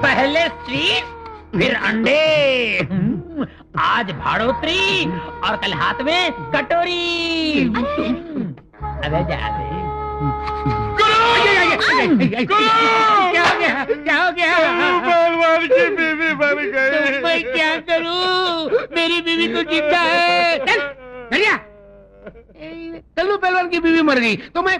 पहले स्वीट फिर अंडे, आज भाड़ोत्री और कल हाथ में कटोरी। अबे जा दे। क्या हो गया? क्या हो गया? पहलवान की बीवी मर गई। तो मैं क्या करूं? मेरी बीवी तो जिंदा है। चल बढ़िया। कल्लू पहलवान की बीवी मर गई तो मैं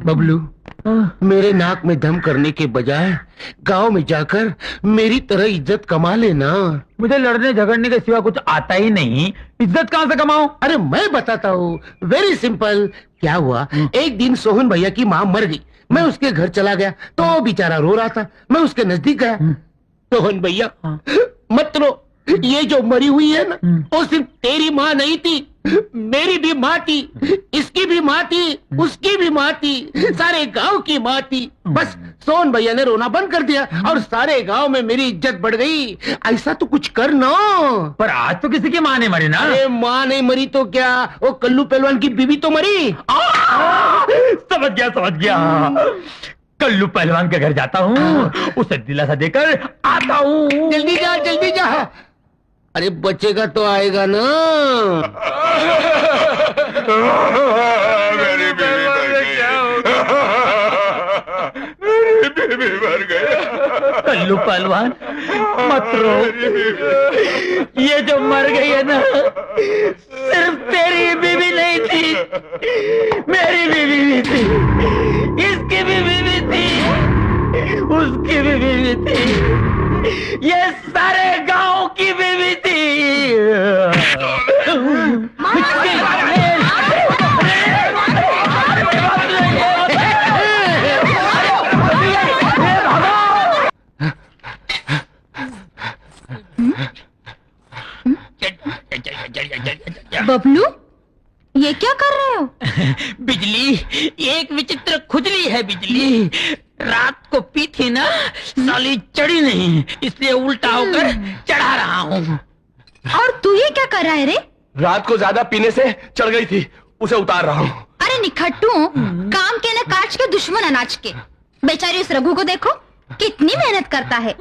बबलू, मेरे नाक में दम करने के बजाय गांव में जाकर मेरी तरह इज्जत कमा लेना। मुझे लड़ने झगड़ने के सिवा कुछ आता ही नहीं, इज्जत कहाँ से कमाऊं? अरे मैं बताता हूँ, वेरी सिंपल। क्या हुआ, एक दिन सोहन भैया की माँ मर गई। मैं उसके घर चला गया तो वो बेचारा रो रहा था। मैं उसके नजदीक गया। सोहन भैया मत रो, ये जो मरी हुई है ना, वो सिर्फ तेरी माँ नहीं थी, मेरी भी माँ थी, इसकी भी माँ थी, उसकी भी माँ थी, सारे गांव की माँ थी। बस सोहन भैया ने रोना बंद कर दिया और सारे गांव में मेरी इज्जत बढ़ गई। ऐसा तो कुछ कर ना। पर आज तो किसी की माँ नहीं मरी ना। अरे माँ नहीं मरी तो क्या, वो कल्लू पहलवान की बीवी तो मरी। समझ गया समझ गया। कल्लू पहलवान के घर जाता हूँ, उसे दिलासा देकर आता हूँ। जल्दी जा जल्दी जा। अरे बचेगा तो आएगा ना। मेरी बीवी मर गई। कल्लू पहलवान मत रो, ये जो मर गई है ना, सिर्फ तेरी बीवी नहीं थी, मेरी बीवी भी थी, इसकी भी बीवी थी, उसकी भी बीवी थी, ये सारे गांव की बीवी थी। बबलू, ये क्या कर रहे हो? बिजली, एक विचित्र खुजली है बिजली। रात को पी थी ना, साली चढ़ी नहीं, इसलिए उल्टा होकर चढ़ा रहा हूँ। और तू ये क्या कर रहा है रे? रात को ज्यादा पीने से चढ़ गई थी, उसे उतार रहा हूँ। अरे निखट्टू, काम के न काज के दुश्मन अनाज के। बेचारी उस रघु को देखो, कितनी मेहनत करता है।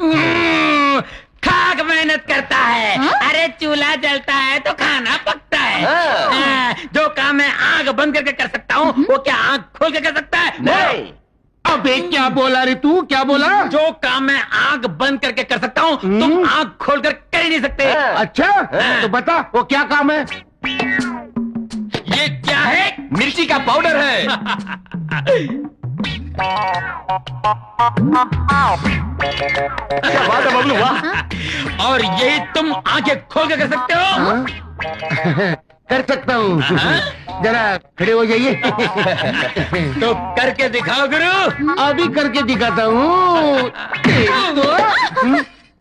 खाक मेहनत करता है। अरे चूल्हा जलता है तो खाना पकता है। जो काम मैं आंख बंद करके कर सकता हूँ, वो क्या आंख खोल के कर सकता है? नहीं। अबे क्या बोला रे तू, क्या बोला? जो काम मैं आंख बंद करके कर सकता हूँ, तुम आंख खोलकर कर ही नहीं सकते। अच्छा तो बता वो क्या काम है? ये क्या है? मिर्ची का पाउडर है। क्या बात है बबलू, वाह। और यही तुम आंखें खोल के कर सकते हो? कर सकता हूँ। जरा खड़े हो जाइए। तो करके दिखाओ गुरु। अभी करके दिखाता हूँ।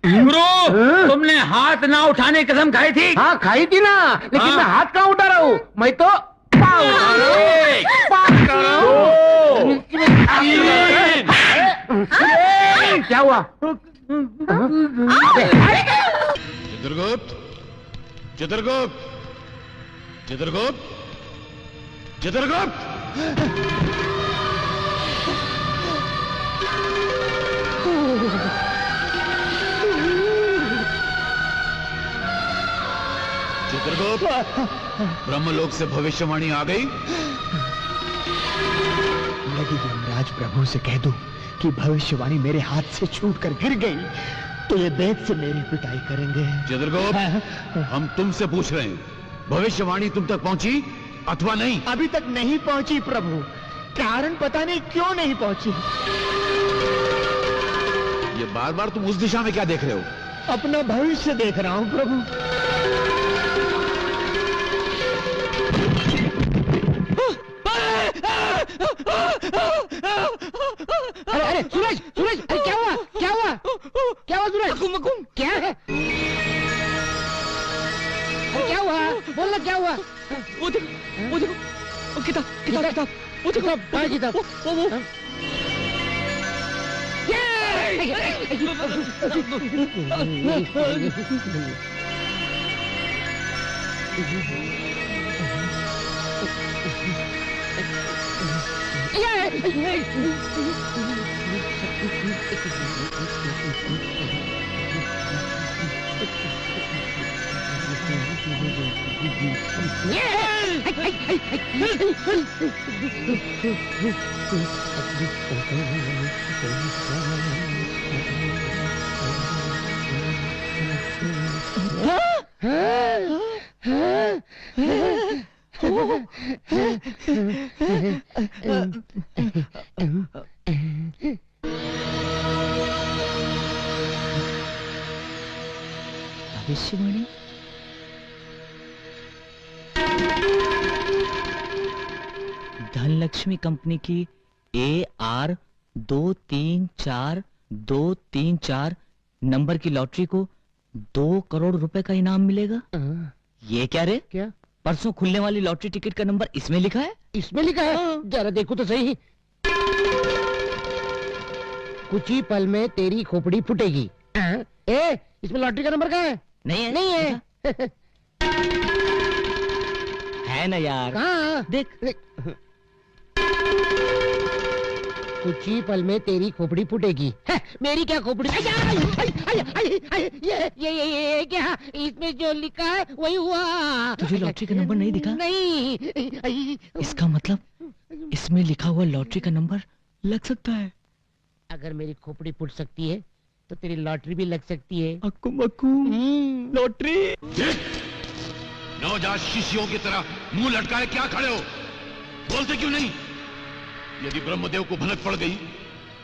गुरु, तुमने हाथ ना उठाने की कसम खाई थी। हाँ खाई थी ना, लेकिन मैं हाथ कहाँ उठा रहा हूँ, मैं तो पाँव उठा रहा हूँ। पाँव उठा रहा हूँ। क्या हुआ? चित्रगुप्त, चित्रगुप्त, चित्रगुप्त, चित्रगुप्त। चित्रगुप्त, ब्रह्मलोक से भविष्यवाणी आ गई। यदि यमराज प्रभु से कह दूं कि भविष्यवाणी मेरे हाथ से छूटकर गिर गई तो ये बेद से मेरी पिटाई करेंगे। चित्रगुप्त, हम तुमसे पूछ रहे हैं, भविष्यवाणी तुम तक पहुंची अथवा नहीं? अभी तक नहीं पहुंची प्रभु, कारण पता नहीं क्यों नहीं पहुंची। ये बार बार तुम उस दिशा में क्या देख रहे हो? अपना भविष्य देख रहा हूं प्रभु। अरे अरे सूरज, सूरज, अरे क्या हुआ, क्या हुआ, क्या हुआ सूरज? क्या है? अरे क्या हुआ, बोलना क्या हुआ? वो देखो, वो किताब, किताब, किताब, वो देखो, किताब, किताब। वो। ये भविष्यवाणी धनलक्ष्मी कंपनी की AR 234234 नंबर की लॉटरी को 2 करोड़ रुपए का इनाम मिलेगा। ये क्या रे? क्या? परसों खुलने वाली लॉटरी टिकट का नंबर इसमें लिखा है। इसमें लिखा है? जरा देखो तो सही। कुछ ही पल में तेरी खोपड़ी फूटेगी। ए, इसमें लॉटरी का नंबर कहाँ है? नहीं है? नहीं है। है ना यार? कहाँ? देख। कुछ ही पल में तेरी खोपड़ी फूटेगी। मेरी क्या खोपड़ी? ये क्या? इसमें जो लिखा है वही हुआ। तुझे लॉटरी का नंबर नहीं दिखा? नहीं। इसका मतलब इसमें लिखा हुआ लॉटरी का नंबर लग सकता है। अगर मेरी खोपड़ी फूट सकती है तो तेरी लॉटरी भी लग सकती है। अक्कू मक्कू लॉटरी। नवजात शिष्यों की तरह मुंह लटकाए क्या खड़े हो? बोलते क्यों नहीं? यदि ब्रह्मदेव को भनक पड़ गई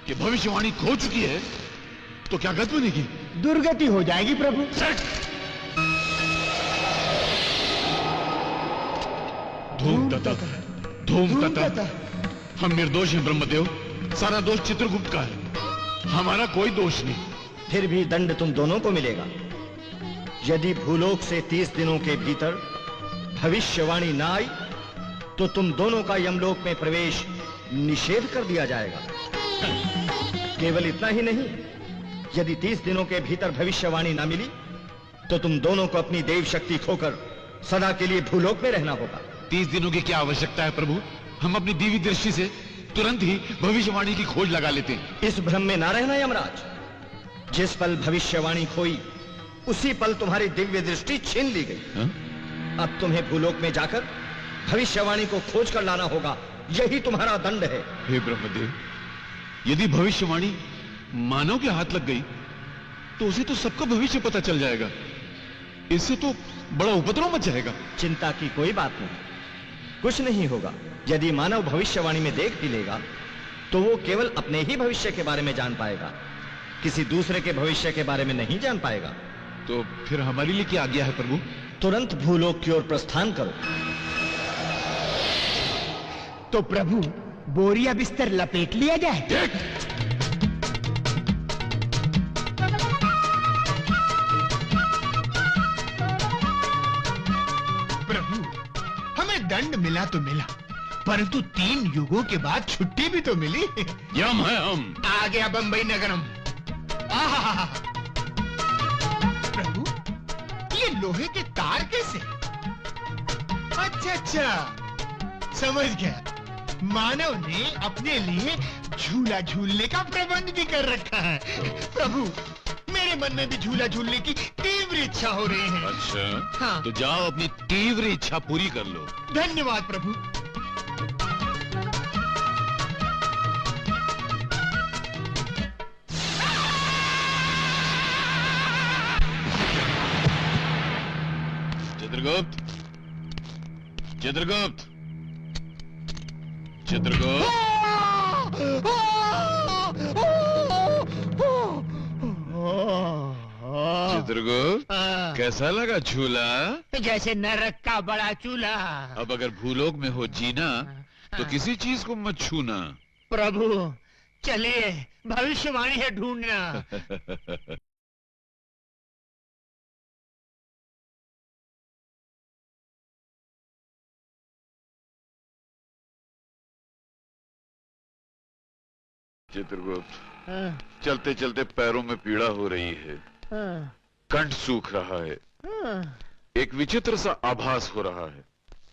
कि भविष्यवाणी खो चुकी है तो क्या गत बनेगी? दुर्गति हो जाएगी प्रभु। धूम तथा धूम तथा। हम निर्दोष हैं ब्रह्मदेव। सारा दोष चित्रगुप्त का है, हमारा कोई दोष नहीं। फिर भी दंड तुम दोनों को मिलेगा। यदि भूलोक से 30 दिनों के भीतर भविष्यवाणी ना आई तो तुम दोनों का यमलोक में प्रवेश निषेध कर दिया जाएगा। केवल इतना ही नहीं, यदि 30 दिनों के भीतर भविष्यवाणी ना मिली तो तुम दोनों को अपनी देव शक्ति खोकर सदा के लिए भूलोक में रहना होगा। 30 दिनों की क्या आवश्यकता है प्रभु? हम अपनी दिव्य दृष्टि से तुरंत ही भविष्यवाणी की खोज लगा लेते हैं। इस भ्रम में ना रहना यमराज। जिस पल भविष्यवाणी खोई उसी पल तुम्हारी दिव्य दृष्टि छीन ली गई। अब तुम्हें भूलोक में जाकर भविष्यवाणी को खोज कर लाना होगा। यही तुम्हारा दंड है। हे ब्रह्मदेव, यदि भविष्यवाणी मानव के हाथ लग गई तो उसे तो सबका भविष्य पता चल जाएगा। इससे तो बड़ा उपद्रव मच जाएगा। चिंता की कोई बात नहीं, कुछ नहीं होगा। यदि मानव भविष्यवाणी में देख भी लेगा तो वो केवल अपने ही भविष्य के बारे में जान पाएगा, किसी दूसरे के भविष्य के बारे में नहीं जान पाएगा। तो फिर हमारे लिए क्या आज्ञा है प्रभु? तुरंत भूलोक की ओर प्रस्थान करो। तो प्रभु बोरिया बिस्तर लपेट लिया जाए। प्रभु हमें दंड मिला तो मिला, परंतु 3 युगों के बाद छुट्टी भी तो मिली। यम है हम। आ गया बंबई नगरम। आहा, प्रभु ये लोहे के तार कैसे? अच्छा, समझ गया। मानव ने अपने लिए झूला झूलने का प्रबंध भी कर रखा है। प्रभु मेरे मन में भी झूला झूलने की तीव्र इच्छा हो रही है। अच्छा, हाँ। तो जाओ अपनी तीव्र इच्छा पूरी कर लो। धन्यवाद प्रभु। चित्रगुप्त, चित्रगुप्त, चित्रगुप्त। चित्रगुप्त, कैसा लगा झूला? जैसे नरक का बड़ा चूल्हा। अब अगर भूलोक में हो जीना तो किसी चीज को मत छूना। प्रभु चलिए, भविष्यवाणी है ढूंढना। चित्रगुप्त, हाँ, चलते चलते पैरों में पीड़ा हो रही है, हाँ, कंठ सूख रहा है, हाँ। एक विचित्र सा आभास हो रहा है।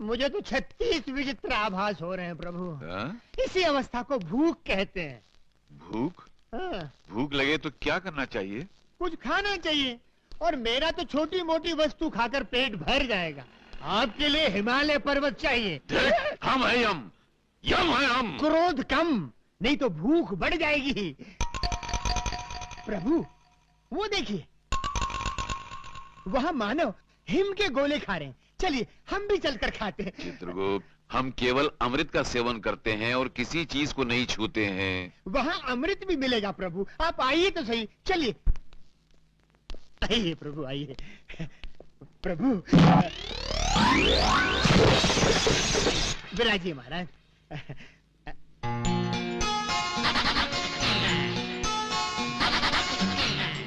मुझे तो 36 विचित्र आभास हो रहे हैं प्रभु। हाँ? इसी अवस्था को भूख कहते हैं। भूख? हाँ, भूख लगे तो क्या करना चाहिए? कुछ खाना चाहिए, और मेरा तो छोटी मोटी वस्तु खाकर पेट भर जाएगा। आपके लिए हिमालय पर्वत चाहिए। हम है यम, यम है हम। क्रोध कम, नहीं तो भूख बढ़ जाएगी। प्रभु, वो देखिए, वहाँ मानव हिम के गोले खा रहे हैं। चलिए हम भी चलकर खाते हैं। चित्रगुप्त, हम केवल अमृत का सेवन करते हैं और किसी चीज को नहीं छूते हैं। वहाँ अमृत भी मिलेगा प्रभु, आप आइए तो सही। चलिए आइए प्रभु, आइए प्रभु। विराजिए महाराज।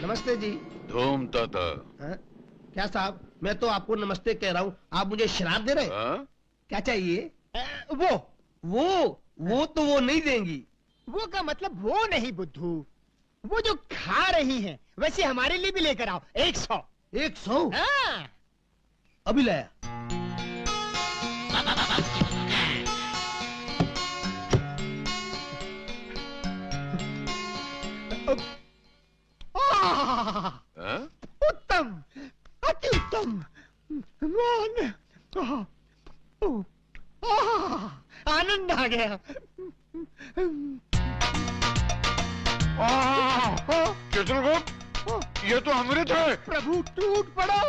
नमस्ते जी। धूम ताता। हाँ? क्या साहब, मैं तो आपको नमस्ते कह रहा हूँ, आप मुझे शराब दे रहे हैं? हाँ? क्या चाहिए? वो वो तो वो नहीं देंगी। वो का मतलब वो नहीं बुद्धू, वो जो खा रही हैं, वैसे हमारे लिए भी लेकर आओ। 100। 100? हाँ। अभी लाया। हाँ? उत्तम, अति उत्तम। मान, आनंद आ गया। चित्रगुप्त, ये तो अमृत है। प्रभु टूट पड़ो।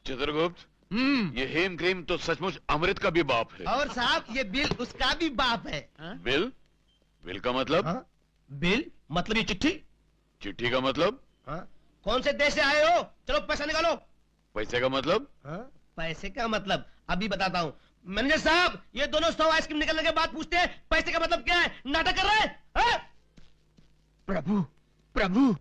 चित्रगुप्त, ये हेम क्रीम तो सचमुच अमृत का भी बाप है। और साहब, ये बिल उसका भी बाप है। बिल? बिल का मतलब? हाँ? बिल मतलब ये चिट्ठी। चिट्ठी का मतलब? हाँ? कौन से देश से आए हो? चलो पैसा निकालो। पैसे का मतलब? हाँ? पैसे का मतलब अभी बताता हूँ। मैनेजर साहब, ये दोनों 100 आइसक्रीम निकलने के बाद पूछते हैं पैसे का मतलब क्या है। नाटक कर रहे हैं? हाँ? प्रभु, प्रभु,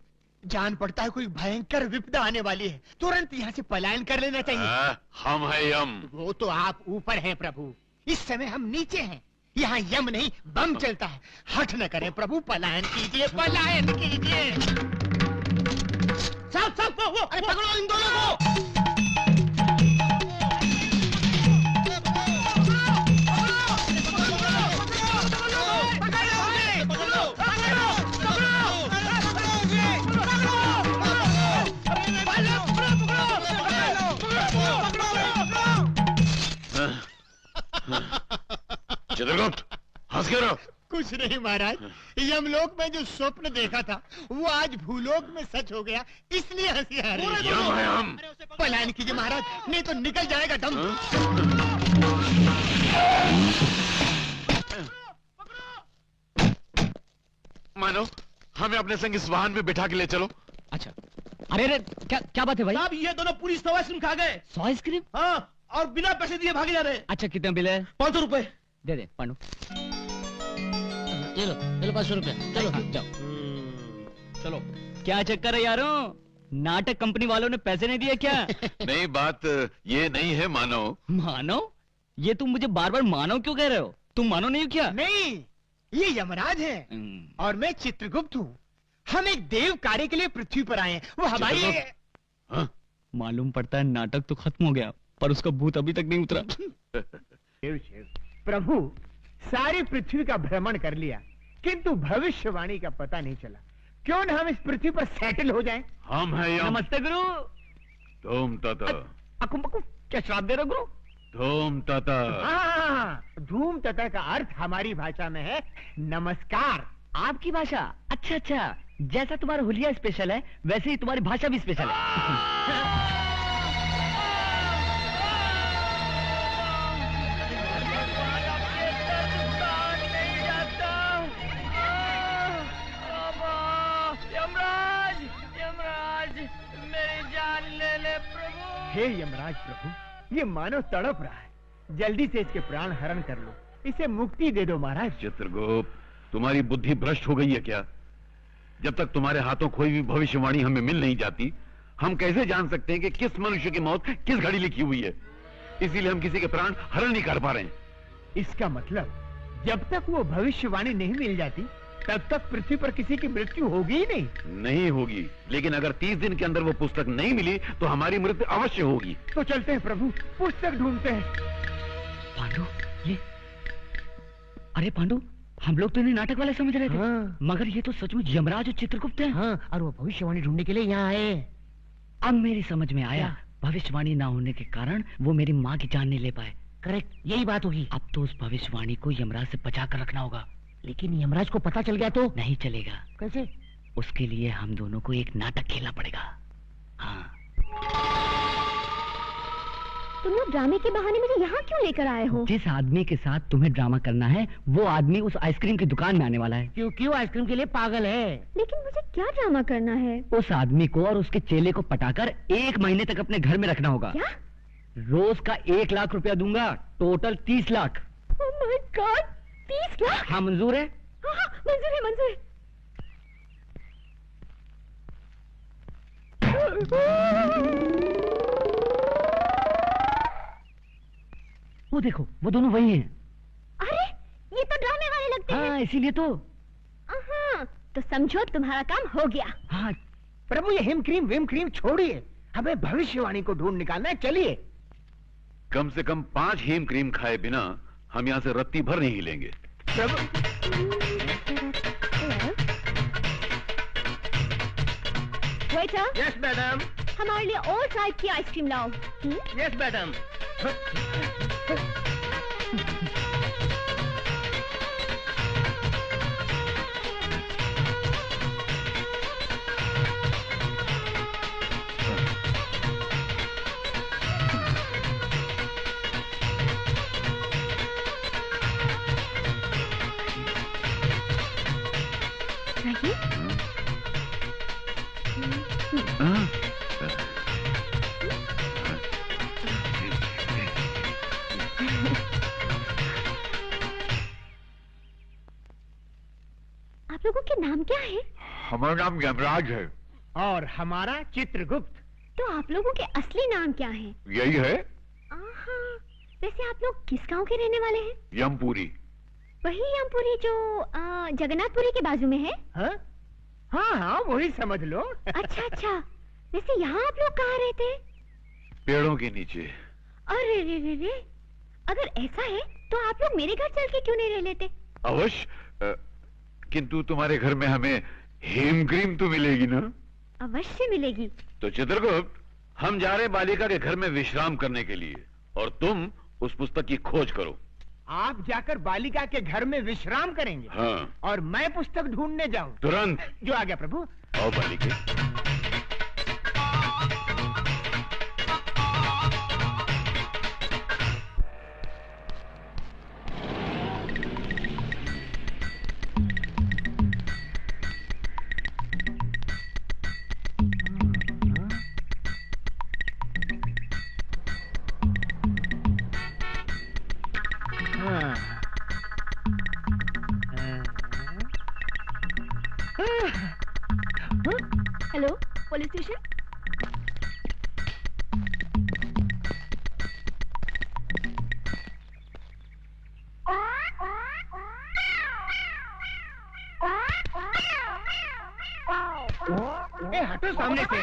जान पड़ता है कोई भयंकर विपदा आने वाली है, तुरंत यहाँ से पलायन कर लेना चाहिए। हम है यम। वो तो आप ऊपर हैं प्रभु, इस समय हम नीचे हैं। यहाँ यम नहीं बम चलता है। हठ न करें प्रभु, पलायन कीजिए, पलायन कीजिए। साहब साहब, वो पकड़ो इन दोनों को। चित्रगुप्त, हंस क्यों रहे हो? कुछ नहीं महाराज, यमलोक में जो स्वप्न देखा था वो आज भूलोक में सच हो गया, इसलिए हंसी आ रही है। यम है हम। पलायन कीजिए महाराज, नहीं तो निकल जाएगा दम। मानो, हमें अपने संग इस वाहन में बिठा के ले चलो। अच्छा, अरे अरे, क्या क्या बात है भाई? साहब, ये दोनों पूरी 100 आइसक्रीम खा गए। 100 आइसक्रीम? हाँ, और बिना पैसे दिए भागे जा रहे हैं। अच्छा, कितना बिल है? 500 रुपए। दे दे पांडु। ये लो 500 रुपए। चलो जाओ। चलो, क्या चक्कर है यारों? नाटक कंपनी वालों ने पैसे नहीं दिए क्या? नहीं, बात ये नहीं है मानो। मानो? ये तुम मुझे बार बार मानो क्यों कह रहे हो? तुम मानो नहीं हो क्या? नहीं, ये यमराज है और मैं चित्रगुप्त हूँ। हम एक देव कार्य के लिए पृथ्वी पर आए हैं। वो हमारी हाँ? मालूम पड़ता है नाटक तो खत्म हो गया, पर उसका भूत अभी तक नहीं उतरा। प्रभु, सारी पृथ्वी का भ्रमण कर लिया, किंतु भविष्यवाणी का पता नहीं चला। क्यों न हम इस पृथ्वी पर सेटल हो जाएं? हम है यम। नमस्ते गुरु। धूम ताता। अकुम बकुम, क्या श्राप दे रहे हो गुरु? धूम ताता। हाँ, धूम तथा का अर्थ हमारी भाषा में है नमस्कार। आपकी भाषा? अच्छा अच्छा, जैसा तुम्हारा हुलिया स्पेशल है वैसे ही तुम्हारी भाषा भी स्पेशल है। यमराज, यमराज, मेरी जान हे यमराज प्रभु, ये मानव तड़प रहा है, जल्दी से इसके प्राण हरण कर लो, इसे मुक्ति दे दो महाराज। चित्रगुप्त, तुम्हारी बुद्धि भ्रष्ट हो गई है क्या? जब तक तुम्हारे हाथों कोई भी भविष्यवाणी हमें मिल नहीं जाती, हम कैसे जान सकते हैं कि किस मनुष्य की मौत किस घड़ी लिखी हुई है? इसीलिए हम किसी के प्राण हरण नहीं कर पा रहे हैं। इसका मतलब जब तक वो भविष्यवाणी नहीं मिल जाती तब तक पृथ्वी पर किसी की मृत्यु होगी ही नहीं होगी, लेकिन अगर 30 दिन के अंदर वो पुस्तक नहीं मिली तो हमारी मृत्यु अवश्य होगी। तो चलते हैं प्रभु, पुस्तक ढूंढते हैं। पांडु, ये अरे पांडु, हम लोग तो इन्हें नाटक वाले समझ रहे थे। हाँ। मगर ये तो सचमुच यमराज और चित्रगुप्त हैं। हाँ, और वो भविष्यवाणी ढूंढने के लिए यहाँ आए। अब मेरी समझ में आया, क्या? भविष्यवाणी ना होने के कारण वो मेरी माँ की जान नहीं ले पाए। करेक्ट, यही बात होगी। अब तो उस भविष्यवाणी को यमराज से बचा कर रखना होगा। लेकिन यमराज को पता चल गया तो? नहीं चलेगा। कैसे? उसके लिए हम दोनों को एक नाटक खेलना पड़ेगा। हाँ। तुम लोग ड्रामे के बहाने मुझे यहाँ क्यों लेकर आए हो? जिस आदमी के साथ तुम्हें ड्रामा करना है वो आदमी उस आइसक्रीम की दुकान में आने वाला है। क्योंकि वो आइसक्रीम के लिए पागल है। लेकिन मुझे क्या ड्रामा करना है? उस आदमी को और उसके चेले को पटाकर 1 महीने तक अपने घर में रखना होगा। क्या? रोज का 1 लाख रुपया दूंगा, total 30 lakh. Oh my God, 30 lakh? हाँ, मंजूर है? हाँ, मंजूर है, मंजूर है। वो देखो, वो दोनों वही हैं। अरे, ये तो ड्रामे वाले लगते हैं। हाँ, इसीलिए तो। तो समझो तुम्हारा काम हो गया। हाँ, प्रभु, ये हिम क्रीम विम क्रीम छोड़िए, हमें भविष्यवाणी को ढूंढ निकालना है, चलिए। कम से कम 5 हेम क्रीम खाए बिना हम यहाँ से रत्ती भर नहीं हिलेंगे। प्रभु, वेटर, यस मैडम, हमारे लिए और टाइप की आइसक्रीम लाओ। Yes madam. आप लोगों के नाम क्या है? हमारा नाम यमराज है। और हमारा चित्रगुप्त। तो आप लोगों के असली नाम क्या है? यही है, आहा, वैसे आप लोग किस गांव के रहने वाले हैं? यमपुरी। वही यमपुरी जो जगन्नाथपुरी के बाजू में है? हाँ हाँ हाँ, वही समझ लो। अच्छा अच्छा, वैसे यहाँ आप लोग कहाँ रहते हैं? पेड़ों के नीचे। अरे रे रे रे, अगर ऐसा है तो आप लोग मेरे घर चल के क्यों नहीं रह लेते? अवश्य, किंतु तुम्हारे घर में हमें हेम क्रीम तो मिलेगी ना? अवश्य मिलेगी। तो चित्रगुप्त, हम जा रहे बालिका के घर में विश्राम करने के लिए, और तुम उस पुस्तक की खोज करो। आप जाकर बालिका के घर में विश्राम करेंगे? हाँ। और मैं पुस्तक ढूंढने जाऊं? तुरंत। जो आ गया प्रभु। आओ बालिके। Hello, police station. ए, हटो सामने से।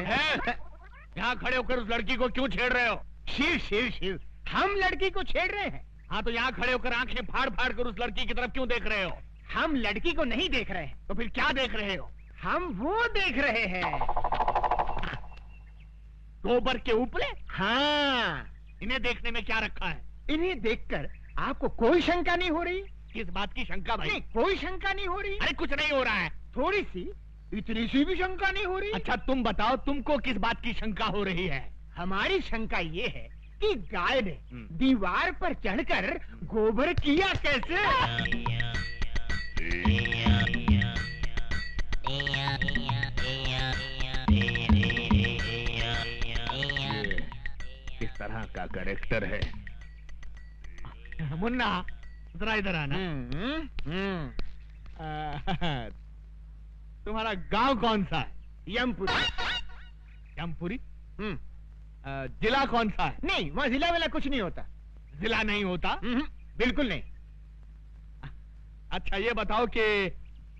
यहाँ खड़े होकर उस लड़की को क्यों छेड़ रहे हो? शिव शिव शिव, हम लड़की को छेड़ रहे हैं? हाँ, तो यहाँ खड़े होकर आंखें फाड़ फाड़ कर उस लड़की की तरफ क्यों देख रहे हो? हम लड़की को नहीं देख रहे हैं। तो फिर क्या देख रहे हो? हम वो देख रहे हैं। गोबर के उपले? हाँ, इन्हें देखने में क्या रखा है? इन्हें देखकर आपको कोई शंका नहीं हो रही? किस बात की शंका भाई? नहीं, कोई शंका नहीं हो रही। अरे कुछ नहीं हो रहा है। थोड़ी सी, इतनी सी भी शंका नहीं हो रही। अच्छा तुम बताओ, तुमको किस बात की शंका हो रही है? हमारी शंका ये है कि गाय ने दीवार पर चढ़कर गोबर किया कैसे? तरह का कैरेक्टर है। मुन्ना जरा इधर आना। तुम्हारा गांव कौन सा है? यमपुरी। यमपुरी? जिला कौन सा है? नहीं, वहाँ जिला वाला कुछ नहीं होता। जिला नहीं होता? बिल्कुल नहीं। अच्छा ये बताओ कि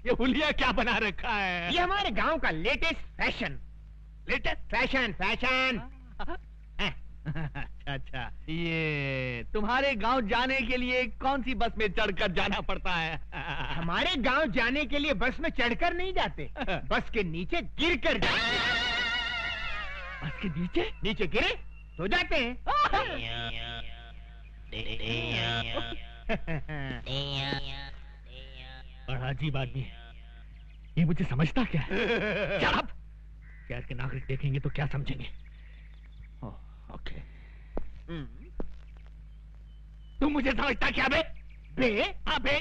ये हुलिया क्या बना रखा है? ये हमारे गांव का latest fashion. Latest fashion fashion. अच्छा, ये तुम्हारे गांव जाने के लिए कौन सी बस में चढ़कर जाना पड़ता है? हमारे गांव जाने के लिए बस में चढ़कर नहीं जाते, बस के नीचे गिर कर जाते। बस के नीचे? नीचे गिरे तो जाते हैं। बड़ा अजीब आदमी है ये, मुझे समझता क्या है? Shut up! शहर के नागरिक देखेंगे तो क्या समझेंगे? ओके। तुम मुझे समझता क्या बे? बे? हाँ बे।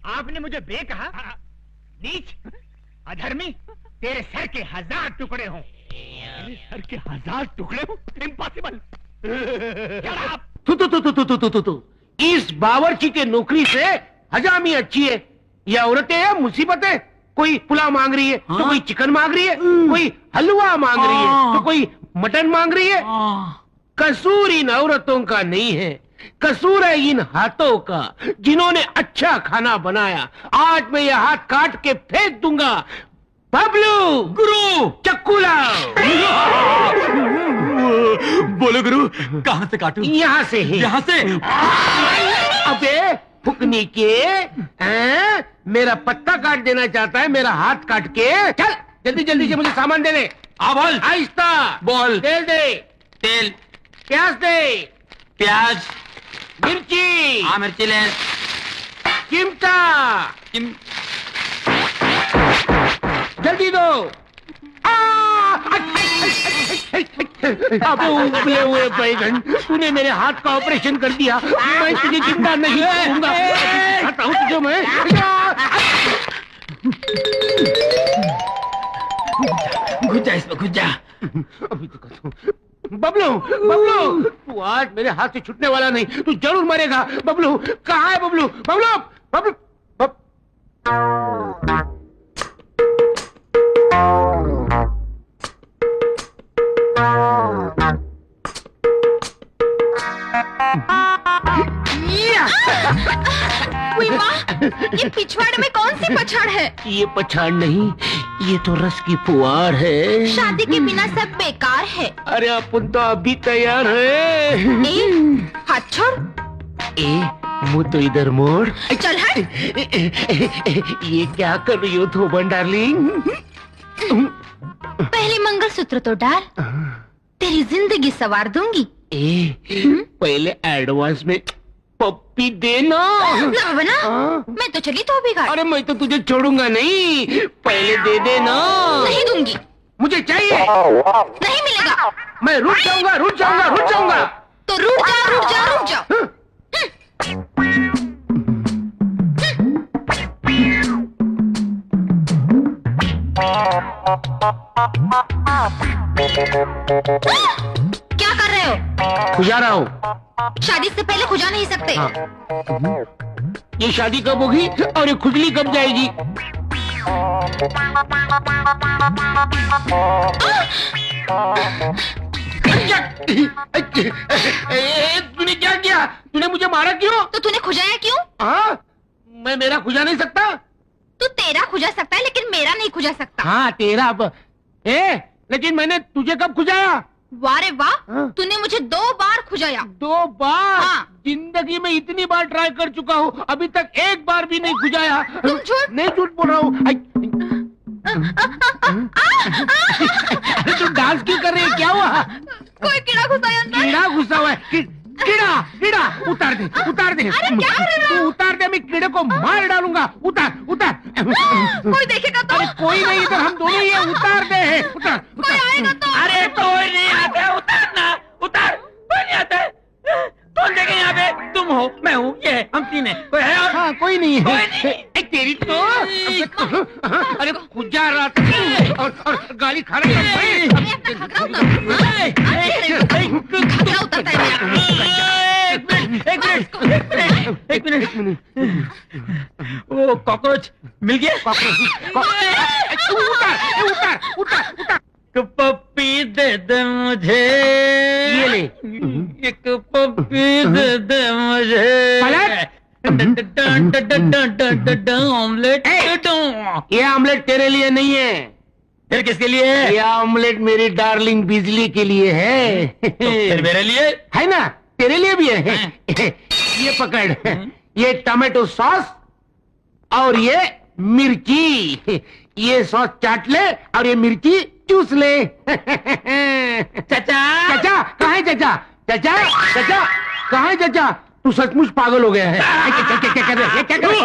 आपने मुझे बे कहा? नीच, अधर्मी, तेरे सर के 1000 टुकड़े हों। मेरे सर के 1000 टुकड़े हो? इम्पॉसिबल। तू इस बावर्ची के नौकरी से हजामी अच्छी है। ये औरतें हैं मुसीबत है। कोई पुलाव मांग रही है तो कोई चिकन मांग रही है, कोई हलवा मांग रही है तो कोई मटन मांग रही है। कसूर इन औरतों का नहीं है, कसूर है इन हाथों का जिन्होंने अच्छा खाना बनाया। आज मैं ये हाथ काट के फेंक दूंगा। बबलू, गुरु, चक्कू लाओ। बोलो गुरु, कहाँ से काटूं? यहाँ से ही। यहाँ से? अबे फुकनी के मेरा पत्ता काट देना चाहता है, मेरा हाथ काट के। चल जल्दी जल्दी से मुझे सामान दे दे। बोल। आहिस्ता बोल। तेल दे। तेल। प्याज दे। प्याज। मिर्ची। हाँ मिर्ची ले। चिमटा। जल्दी दो। अबे उबले हुए बैगन, तूने मेरे हाथ का ऑपरेशन कर दिया। मैं तुझे जिंदा नहीं छोड़ूंगा। खाता हूँ तुझे मैं। घुस जा इसमें, घुस जा। अभी तो कहता हूँ। बबलू, बबलू, तू आज मेरे हाथ से छूटने वाला नहीं, तू जरूर मरेगा। बबलू कहाँ है? बबलू, बबलू, बबलू, ये पिछवाड़ में कौन सी पछाड़ है? ये पछाड़ नहीं, ये तो रस की फुहार है। शादी के बिना सब बेकार है। अरे अपन तो अभी तैयार है। हाथ छोड़। मुँह तो इधर मोड़। चल हट। ये क्या कर रही हो थोबन डार्लिंग? पहले मंगलसूत्र तो डाल, तेरी जिंदगी संवार दूंगी। पहले एडवांस में पप्पी देना। ना बना, मैं तो चली तो बिगाड़। अरे मैं तो तुझे छोड़ूंगा नहीं, पहले दे देना। नहीं दूंगी। मुझे चाहिए। नहीं मिलेगा। मैं रुक जाऊंगा, रुक जाऊंगा, रुक जाऊंगा। तो रुक जा, रुक जा, रुक जा। क्या कर रहे हो? खुजा रहा हूँ। शादी से पहले खुजा नहीं सकते। ये शादी कब होगी और ये खुजली कब जाएगी? तूने क्या किया? तूने मुझे मारा क्यों? तो तूने खुजाया क्यों? हाँ, मैं मेरा खुजा नहीं सकता। तू तेरा खुजा सकता है लेकिन मेरा नहीं खुजा सकता। हाँ तेरा। लेकिन मैंने तुझे कब खुजाया? वाह रे वाह, हाँ? तूने मुझे 2 बार खुजाया। 2 बार? हाँ। जिंदगी में इतनी बार ट्राई कर चुका हूँ, अभी तक एक बार भी नहीं खुजाया। तुम झूठ। नहीं झूठ बोल रहा हूँ। अरे तू डांस क्यों कर रही है? क्या हुआ? कोई कीड़ा घुसा है अंदर। कीड़ा घुसा हुआ है। कीड़ा, कीड़ा, उतार दे, उतार दे। अरे क्या कर रहे हो? तू उतार दे, मैं कीड़े को मार डालूंगा। उतार, उतार। कोई देखेगा तो? अरे कोई नहीं, इधर हम दोनों ही हैं। उतार दे, उतार, कोई आएगा तो? अरे कोई नहीं आता, उतारना, उतार। कोई नहीं आता। कौन देखे यहाँ पे? तुम हो, मैं हूँ, ये है, हम तीन हैं। कोई है और? हाँ कोई नहीं है। कोई नहीं। तेरी तो अरे खुजा रहा था और गाली खा रहा था। अपना घघरा उतार। घघरा उतार। एक मिनट। वो कॉकरोच मिल गया? पप्पी दे दे मुझे, ये ले। एक पप्पी दे दे मुझे। ऑमलेट। ये ऑमलेट तेरे लिए नहीं है, फिर किसके लिए है? ये ऑमलेट मेरी डार्लिंग बिजली के लिए है। फिर मेरे लिए है ना, तेरे लिए भी है। ये पकड़, ये टमाटो सॉस और ये मिर्ची। ये सॉस चाट ले और ये मिर्ची चूस ले। चाचा। चाचा कहाँ है चाचा? चाचा चाचा कहाँ है चाचा? तू सचमुच पागल हो गया है। क्या कर रहे? क्या कर रहे?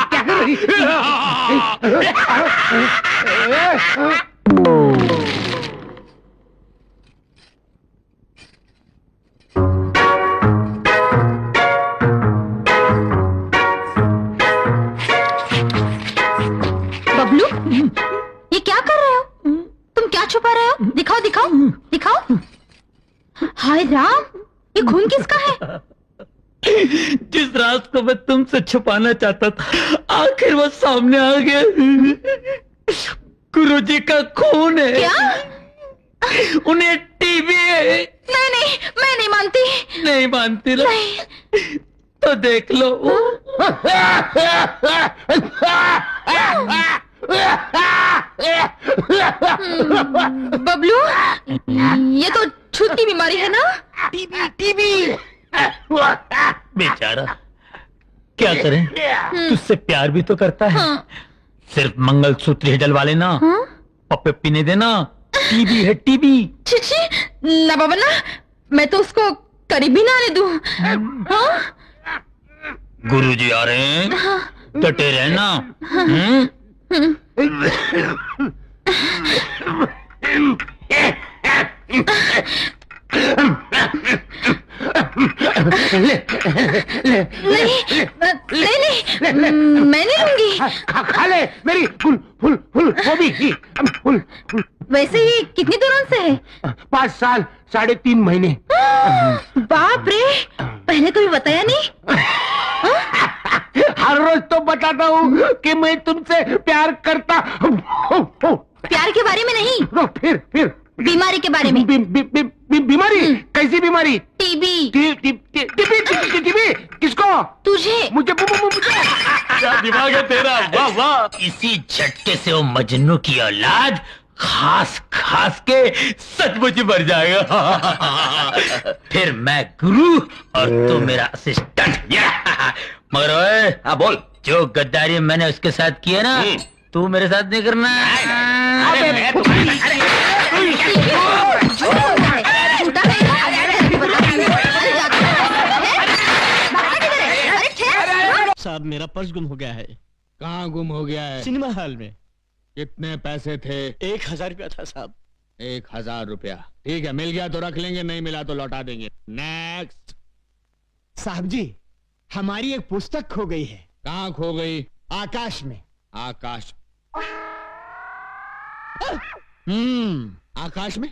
क्या कर रही? बबलू, ये क्या कर रहे हो? तुम क्या छुपा रहे हो? दिखाओ दिखाओ दिखाओ। हाय राम, ये खून किसका है? जिस राज को मैं तुमसे छुपाना चाहता था, आखिर वो सामने आ गया। गुरुजी का खून है। क्या? उन्हें टीबी है। मैं नहीं मानती। नहीं मानती ना? नहीं। तो देख लो। बबलू, ये तो छूत की बीमारी है ना? TB TB. बेचारा, क्या करें? तुझसे प्यार भी तो करता है। हाँ। सिर्फ मंगलसूत्र ही डलवा लेना। हाँ? पप्पे पीने देना। टीबी है टीबी। छी ना बाबा ना, मैं तो उसको करीब भी ना आने दूं। हाँ? गुरुजी आ रहे हैं, डटे रहना। नहीं, मैं नहीं लूंगी। खा ले मेरी फुल फुल फुल वो भी फुल। वैसे ही कितनी दिनों से है? 5 साल 3.5 महीने। बाप रे, पहले कभी बताया नहीं। हर रोज तो बताता हूँ कि मैं तुमसे प्यार करता हूँ। प्यार के बारे में नहीं, फिर बीमारी के बारे में। बीमारी? कैसी बीमारी? टीबी। टीबी किसको? तुझे। मुझे क्या दिमाग है तेरा, वाह वाह। इसी झटके से वो मजनू की औलाद खास खास के सचमुच मर जाएगा। फिर मैं गुरु और तू मेरा असिस्टेंट। मगर ओए, हाँ बोल। जो गद्दारी मैंने उसके साथ की है ना, तू मेरे साथ नहीं करना। झूठा साहब, मेरा पर्स गुम हो गया है। कहाँ गुम हो गया है? सिनेमा हॉल में। कितने पैसे थे? 1000 रुपया था साहब। 1000 रुपया। ठीक है, मिल गया तो रख लेंगे, नहीं मिला तो लौटा देंगे। नेक्स्ट। साहब जी, हमारी एक पुस्तक खो गई है। कहाँ खो गई? आकाश में। आकाश? आकाश में?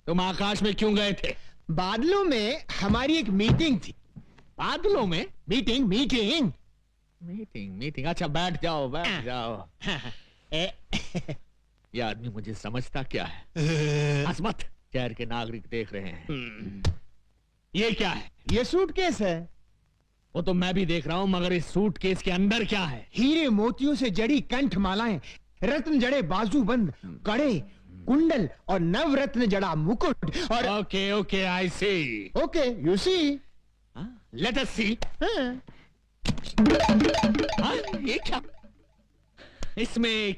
तुम आकाश में क्यों गए थे? बादलों में हमारी एक मीटिंग थी। बादलों में? मीटिंग? अच्छा बैठ जाओ। ये आदमी मुझे समझता क्या है? असमत शहर के नागरिक देख रहे हैं। ये क्या है? ये सूटकेस है। वो तो मैं भी देख रहा हूँ, मगर इस सूटकेस के अंदर क्या है? हीरे मोतियों से जड़ी कंठ मालाएं, रत्न जड़े बाजूबंद, कड़े, कुंडल और नवरत्न जड़ा मुकुट और okay I see. Okay you see. Let us see. ये क्या? इसमें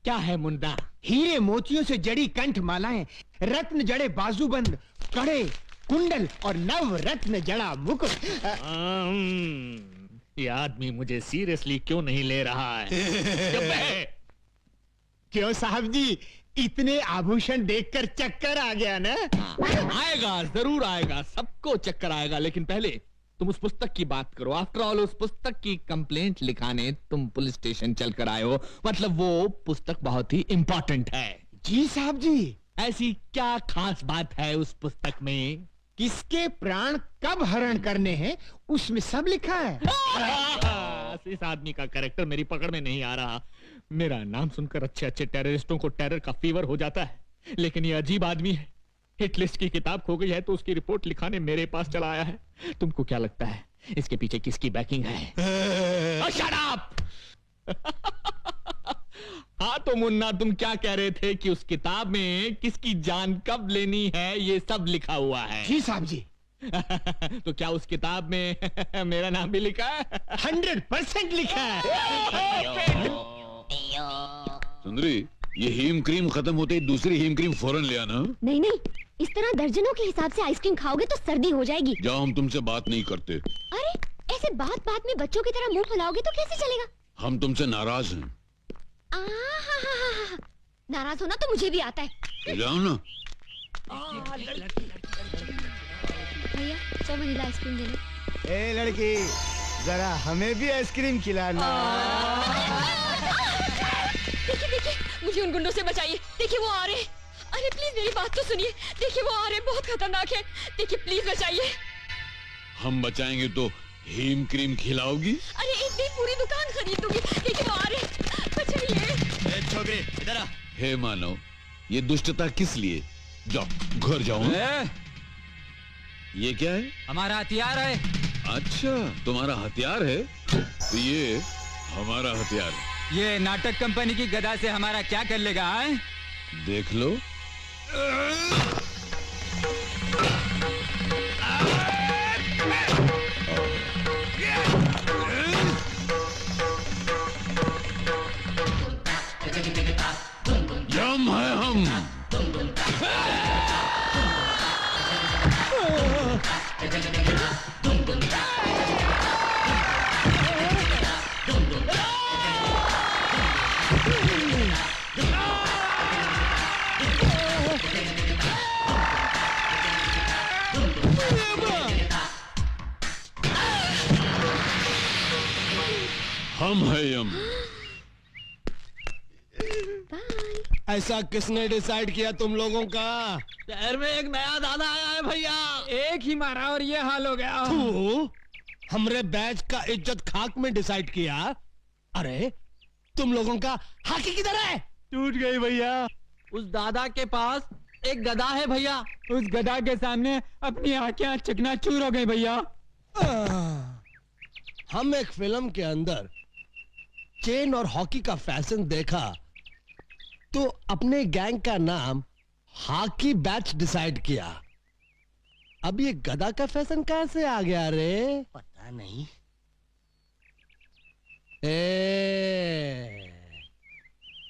क्या है मुंडा? हीरे मोतियों से जड़ी कंठ मालाएं, रत्न जड़े बाजूबंद, कड़े, कुंडल और नव रत्न जड़ा मुकुट। ये आदमी मुझे सीरियसली क्यों नहीं ले रहा है? क्यों साहब जी, इतने आभूषण देखकर चक्कर आ गया ना? आएगा, जरूर आएगा, सबको चक्कर आएगा, लेकिन पहले तुम उस पुस्तक की बात करो। आफ्टर ऑल उस पुस्तक की कंप्लेंट लिखाने तुम पुलिस स्टेशन चलकर आए हो, मतलब वो पुस्तक बहुत ही इंपॉर्टेंट है। जी साहब जी। ऐसी क्या खास बात है उस पुस्तक में? किसके प्राण कब हरण करने हैं उसमें सब लिखा है। इस आदमी का कैरेक्टर मेरी पकड़ में नहीं आ रहा। मेरा नाम सुनकर अच्छे अच्छे टेररिस्टों को टेरर का फीवर हो जाता है, लेकिन ये अजीब आदमी है। हिट लिस्ट की किताब खो गई है तो उसकी रिपोर्ट लिखाने मेरे पास चला आया है। तुमको क्या लगता है इसके पीछे किसकी बैकिंग है? Shut up! हाँ तो मुन्ना, तुम क्या कह रहे थे कि उस किताब में किसकी जान कब लेनी है ये सब लिखा हुआ है? जी साहब जी। तो क्या उस किताब में मेरा नाम भी लिखा है? 100% लिखा है। सुंदरी, ये हीम क्रीम खत्म होते ही दूसरी हीम क्रीम फौरन ले आना। नहीं नहीं, इस तरह दर्जनों के हिसाब से आइसक्रीम खाओगे तो सर्दी हो जाएगी। जाओ, हम तुमसे बात नहीं करते। अरे ऐसे बात बात में बच्चों की तरह मुंह फुलाओगे तो कैसे चलेगा? हम तुमसे नाराज हैं। नाराज होना तो मुझे भी आता है। तो जाओ ना। भैया 100 वनीला आइसक्रीम दे दो। ए लड़की, जरा हमें भी आइसक्रीम खिलाना। देखिए देखिए, मुझे उन गुंडों से बचाइए। देखिए वो आ रहे हैं। अरे प्लीज मेरी बात तो सुनिए। देखिए वो आ रहे हैं, बहुत खतरनाक है। देखिए प्लीज बचाइए। हम बचाएंगे तो हीम क्रीम खिलाओगी? अरे एक दिन पूरी दुकान खरीद दूंगी। देखिए वो आ रहे हैं, बचाइए। छोकरे इधर आ। हे मानव, ये दुष्टता किस लिए? जाओ, घर जाओ। ये क्या है? हमारा हथियार है। अच्छा, तुम्हारा हथियार है? तो ये हमारा हथियार है। ये नाटक कंपनी की गदा से हमारा क्या कर लेगा? है? देख लो। यम है हम। हम है यम। ऐसा किसने डिसाइड किया तुम लोगों का? शहर में एक नया दादा आया है भैया, एक ही मारा और ये हाल हो गया। तू हमरे बैच का इज्जत खाक में डिसाइड किया। अरे तुम लोगों का हाकी किधर है? टूट गई भैया। उस दादा के पास एक गदा है भैया, उस गदा के सामने अपनी आंखें चकनाचूर हो गई भैया। हम एक फिल्म के अंदर चेन और हॉकी का फैशन देखा तो अपने गैंग का नाम हॉकी बैच डिसाइड किया। अब ये गदा का फैशन कहां से आ गया रे? पता नहीं।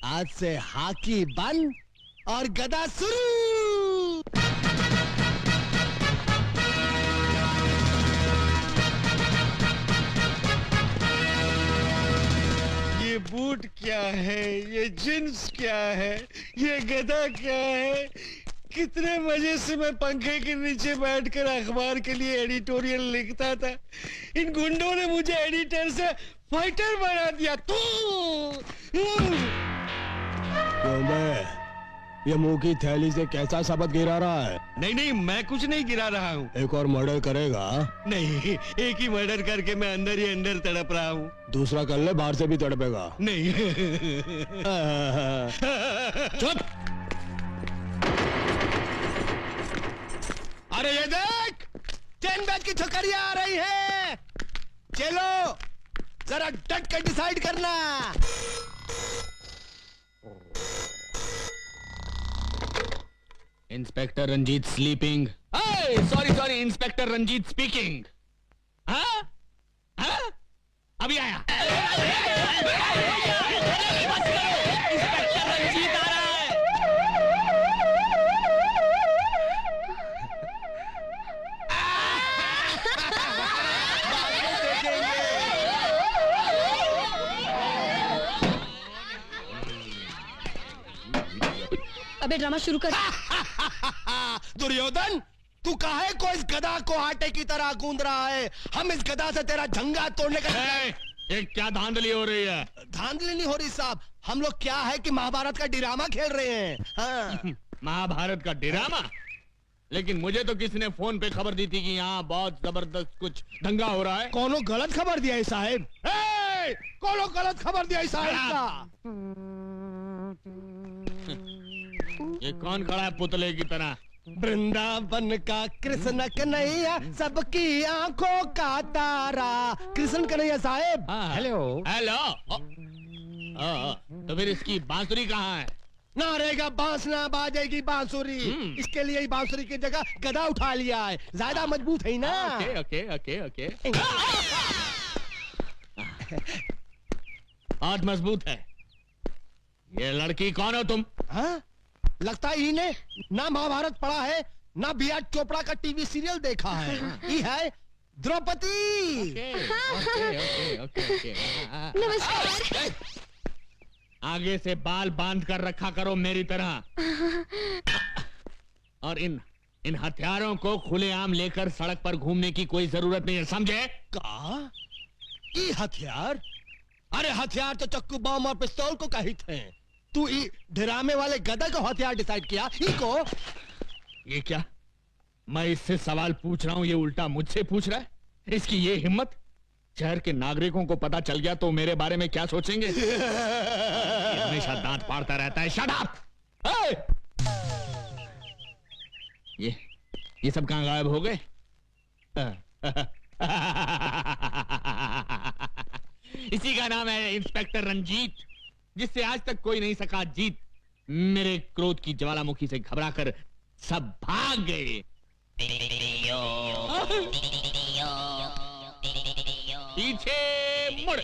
आज से हॉकी बंद और गदा शुरू। ये बूट क्या है, ये जींस क्या है, ये गदा क्या है? कितने मजे से मैं पंखे के नीचे बैठकर अखबार के लिए एडिटोरियल लिखता था। इन गुंडों ने मुझे एडिटर से फाइटर बना दिया। ये मुंह की थैली से कैसा शब्द गिरा रहा है? नहीं नहीं, मैं कुछ नहीं गिरा रहा हूँ। एक और मर्डर करेगा? नहीं, एक ही मर्डर करके मैं अंदर ही अंदर तड़प रहा हूँ। दूसरा कर ले, बाहर से भी तड़पेगा। नहीं। चुप। अरे ये देख, चेन बैग की छोकरियां आ रही है। चलो जरा डट कर डिसाइड करना। Inspector Ranjit sleeping. Sorry, inspector Ranjit speaking. हाँ? हाँ? अभी आया। इंस्पेक्टर रंजीत आ रहा है। अबे ड्रामा शुरू कर। दुर्योधन, तू काहे को इस गदा को आटे की तरह गूंद रहा है? हम इस गदा से तेरा झंगा तोड़ने का। ये क्या धांधली हो रही है? धांधली नहीं हो रही साहब, हम लोग क्या है कि महाभारत का ड्रामा खेल रहे हैं। हाँ। महाभारत का ड्रामा? लेकिन मुझे तो किसी ने फोन पे खबर दी थी कि यहाँ बहुत जबरदस्त कुछ दंगा हो रहा है। कोनो गलत खबर दिया है साहब। कोनो गलत खबर दिया है साहब का। ये कौन खड़ा है पुतले की तरह? वृंदावन का कृष्ण कन्हैया, सबकी आंखों का तारा। कृष्ण कन्हैया साहब। Hello hello. तो फिर इसकी बांसुरी कहाँ है? ना रहेगा बांस ना बाजेगी बांसुरी। इसके लिए ही बांसुरी की जगह गदा उठा लिया है, ज्यादा मजबूत है ना। Okay okay okay okay. बहुत मजबूत है। ये लड़की कौन हो तुम? हाँ? लगता है इन्हें ना महाभारत पढ़ा है ना बी.आर. चोपड़ा का टीवी सीरियल देखा है। ये है द्रौपदी। नमस्कार। आगे से बाल बांध कर रखा करो मेरी तरह। और इन हथियारों को खुलेआम लेकर सड़क पर घूमने की कोई जरूरत नहीं है, समझे? का? ये हथियार? अरे हथियार तो चक्कू बम और पिस्तौल को कहित हैं। तू ड्रामे वाले गधा को हथियार डिसाइड किया? इको? ये क्या? मैं इससे सवाल पूछ रहा हूं, ये उल्टा मुझसे पूछ रहा है। इसकी ये हिम्मत! शहर के नागरिकों को पता चल गया तो मेरे बारे में क्या सोचेंगे? ये हमेशा दांत फाड़ता रहता है। Shut up! ये सब कहां गायब हो गए? इसी का नाम है इंस्पेक्टर रंजीत, जिससे आज तक कोई नहीं सका जीत। मेरे क्रोध की ज्वालामुखी से घबराकर सब भाग गए। पीछे मुड़।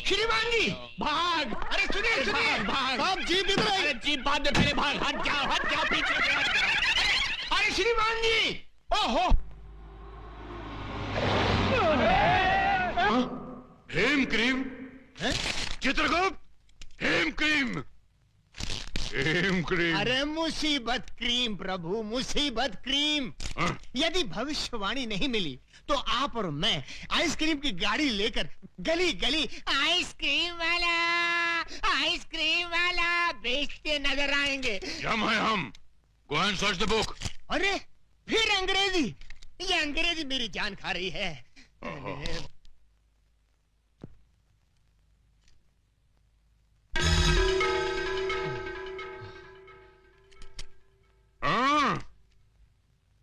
श्रीमान जी भाग! अरे सुनिए सुनिए, भाग! आप जीप इधर आइए। अरे जीप बाद में पहले भाग। हट जाओ पीछे से हट जाओ। अरे श्रीमान जी, ओहो हेम क्रीम, चित्रगुप्त, हेम क्रीम, हेम क्रीम। अरे मुसीबत क्रीम प्रभु, मुसीबत क्रीम। यदि भविष्यवाणी नहीं मिली तो आप और मैं आइसक्रीम की गाड़ी लेकर गली गली आइसक्रीम वाला बेचते नजर आएंगे। हम है हम। Go and search the book. अरे फिर अंग्रेजी! ये अंग्रेजी मेरी जान खा रही है।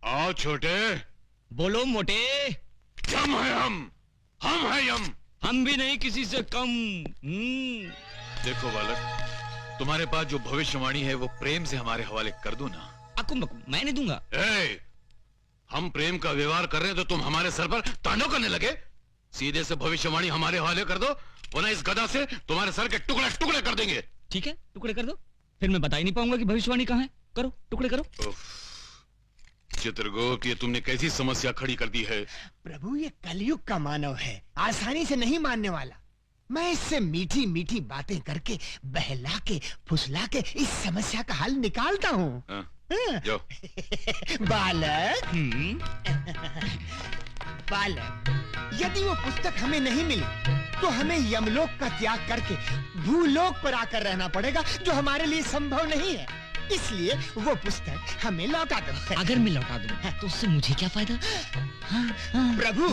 आओ छोटे। बोलो मोटे। यम है हम है यम। हम भी नहीं किसी से कम। देखो बालक, तुम्हारे पास जो भविष्यवाणी है वो प्रेम से हमारे हवाले कर दो ना। अकुम मैं नहीं दूंगा। हम प्रेम का व्यवहार कर रहे हैं तो तुम हमारे सर पर तांडव करने लगे। सीधे से भविष्यवाणी हमारे हवाले कर दो, वरना इस गदा से तुम्हारे सर के टुकड़े टुकड़े कर देंगे। ठीक है, टुकड़े कर दो। फिर मैं बता ही नहीं पाऊंगा कि भविष्यवाणी कहाँ है। करो, टुकड़े करो। चित्रगुप्त, ये तुमने कैसी समस्या खड़ी कर दी है। प्रभु ये कलयुग का मानव है, आसानी से नहीं मानने वाला। मैं इससे मीठी मीठी बातें करके बहला के फुसला के इस समस्या का हल निकालता हूँ। बालक बालक, यदि वो पुस्तक हमें नहीं मिली तो हमें यमलोक का त्याग करके भूलोक पर आकर रहना पड़ेगा, जो हमारे लिए संभव नहीं है। इसलिए वो पुस्तक हमें लौटा दो। अगर मैं लौटा दूं तो उससे मुझे क्या फायदा? प्रभु,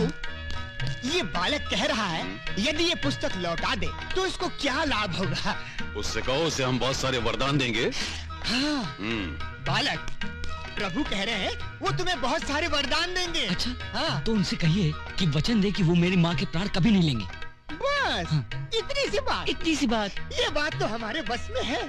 ये बालक कह रहा है यदि ये पुस्तक लौटा दे तो इसको क्या लाभ होगा? उससे कहो, उसे हम बहुत सारे वरदान देंगे। हाँ, बालक, प्रभु कह रहे हैं वो तुम्हें बहुत सारे वरदान देंगे। अच्छा, हाँ। तो उनसे कहिए कि वचन दे कि वो मेरी माँ के प्राण कभी नहीं लेंगे। बस हाँ। इतनी सी बात। इतनी सी बात? ये बात तो हमारे बस में है।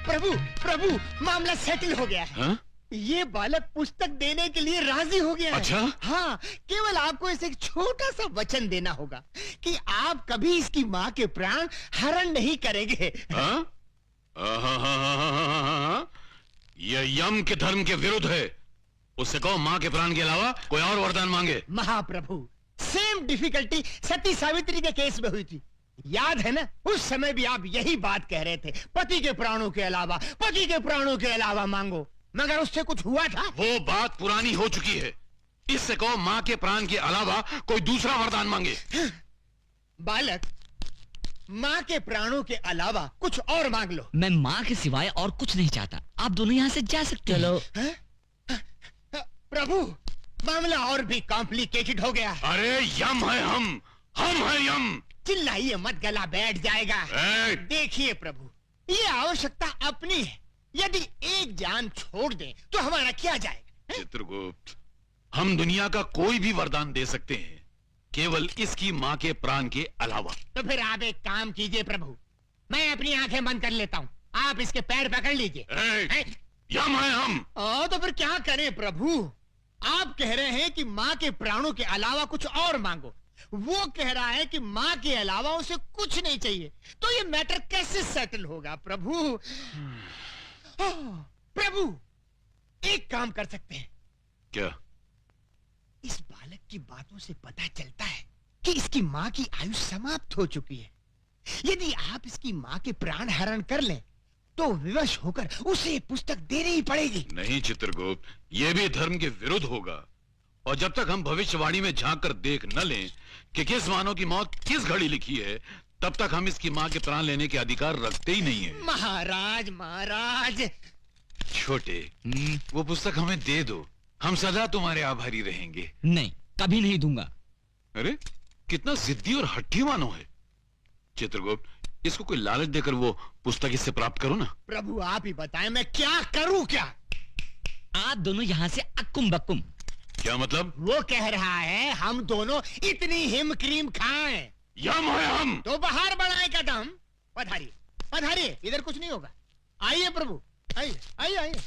प्रभु मामला सेटल हो गया है। ये बालक पुस्तक देने के लिए राजी हो गया है। अच्छा? हाँ, केवल आपको इसे एक छोटा सा वचन देना होगा कि आप कभी इसकी माँ के प्राण हरण नहीं करेंगे। यह यम के धर्म के विरुद्ध है। उससे कहो माँ के प्राण के अलावा कोई और वरदान मांगे। महाप्रभु, सेम डिफिकल्टी सती सावित्री के केस में हुई थी, याद है ना? उस समय भी आप यही बात कह रहे थे, पति के प्राणों के अलावा मांगो, मगर उससे कुछ हुआ था? वो बात पुरानी हो चुकी है। इससे कहो माँ के प्राण के अलावा कोई दूसरा वरदान मांगे। बालक, माँ के प्राणों के अलावा कुछ और मांग लो। मैं माँ के सिवाय और कुछ नहीं चाहता। आप दोनों यहाँ से जा सकते चलो। प्रभु मामला और भी कॉम्प्लिकेटेड हो गया। अरे यम है हम है यम। चिल्लाइए मत, गला बैठ जाएगा। देखिए प्रभु, ये आवश्यकता अपनी है, यदि एक जान छोड़ दें तो हमारा क्या जाएगा? चित्रगुप्त, हम दुनिया का कोई भी वरदान दे सकते हैं, केवल इसकी माँ के प्राण के अलावा। तो फिर आप एक काम कीजिए प्रभु, मैं अपनी आंखें बंद कर लेता हूँ, आप इसके पैर पकड़ लीजिए। यम है हम। तो फिर क्या करें प्रभु? आप कह रहे हैं कि माँ के प्राणों के अलावा कुछ और मांगो, वो कह रहा है कि माँ के अलावा उसे कुछ नहीं चाहिए, तो ये मैटर कैसे सेटल होगा प्रभु? प्रभु एक काम कर सकते हैं क्या? इस बालक की बातों से पता चलता है कि इसकी माँ की आयु समाप्त हो चुकी है। यदि आप इसकी माँ के प्राण हरण कर लें तो विवश होकर उसे पुस्तक देनी ही पड़ेगी। नहीं चित्रगुप्त, ये भी धर्म के विरुद्ध होगा, और जब तक हम भविष्यवाणी में झांक कर देख न लें कि किस मानव की मौत किस घड़ी लिखी है, तब तक हम इसकी माँ के प्राण लेने के अधिकार रखते ही नहीं है। महाराज महाराज। छोटे, वो पुस्तक हमें दे दो, हम सदा तुम्हारे आभारी रहेंगे। नहीं, कभी नहीं दूंगा। अरे कितना जिद्दी और हट्टी मानो है। चित्रगुप्त, इसको कोई लालच देकर वो पुस्तक इससे प्राप्त करो ना। प्रभु आप ही बताएं, मैं क्या करूं? क्या आप दोनों यहाँ से अक्कुम बक्कुम। क्या मतलब? वो कह रहा है हम दोनों इतनी हिम क्रीम खाएं। यम है हम। तो बाहर बढ़ाए कदम। पधारिए पधारिए, इधर कुछ नहीं होगा। आइए प्रभु, आइए आइए आइए।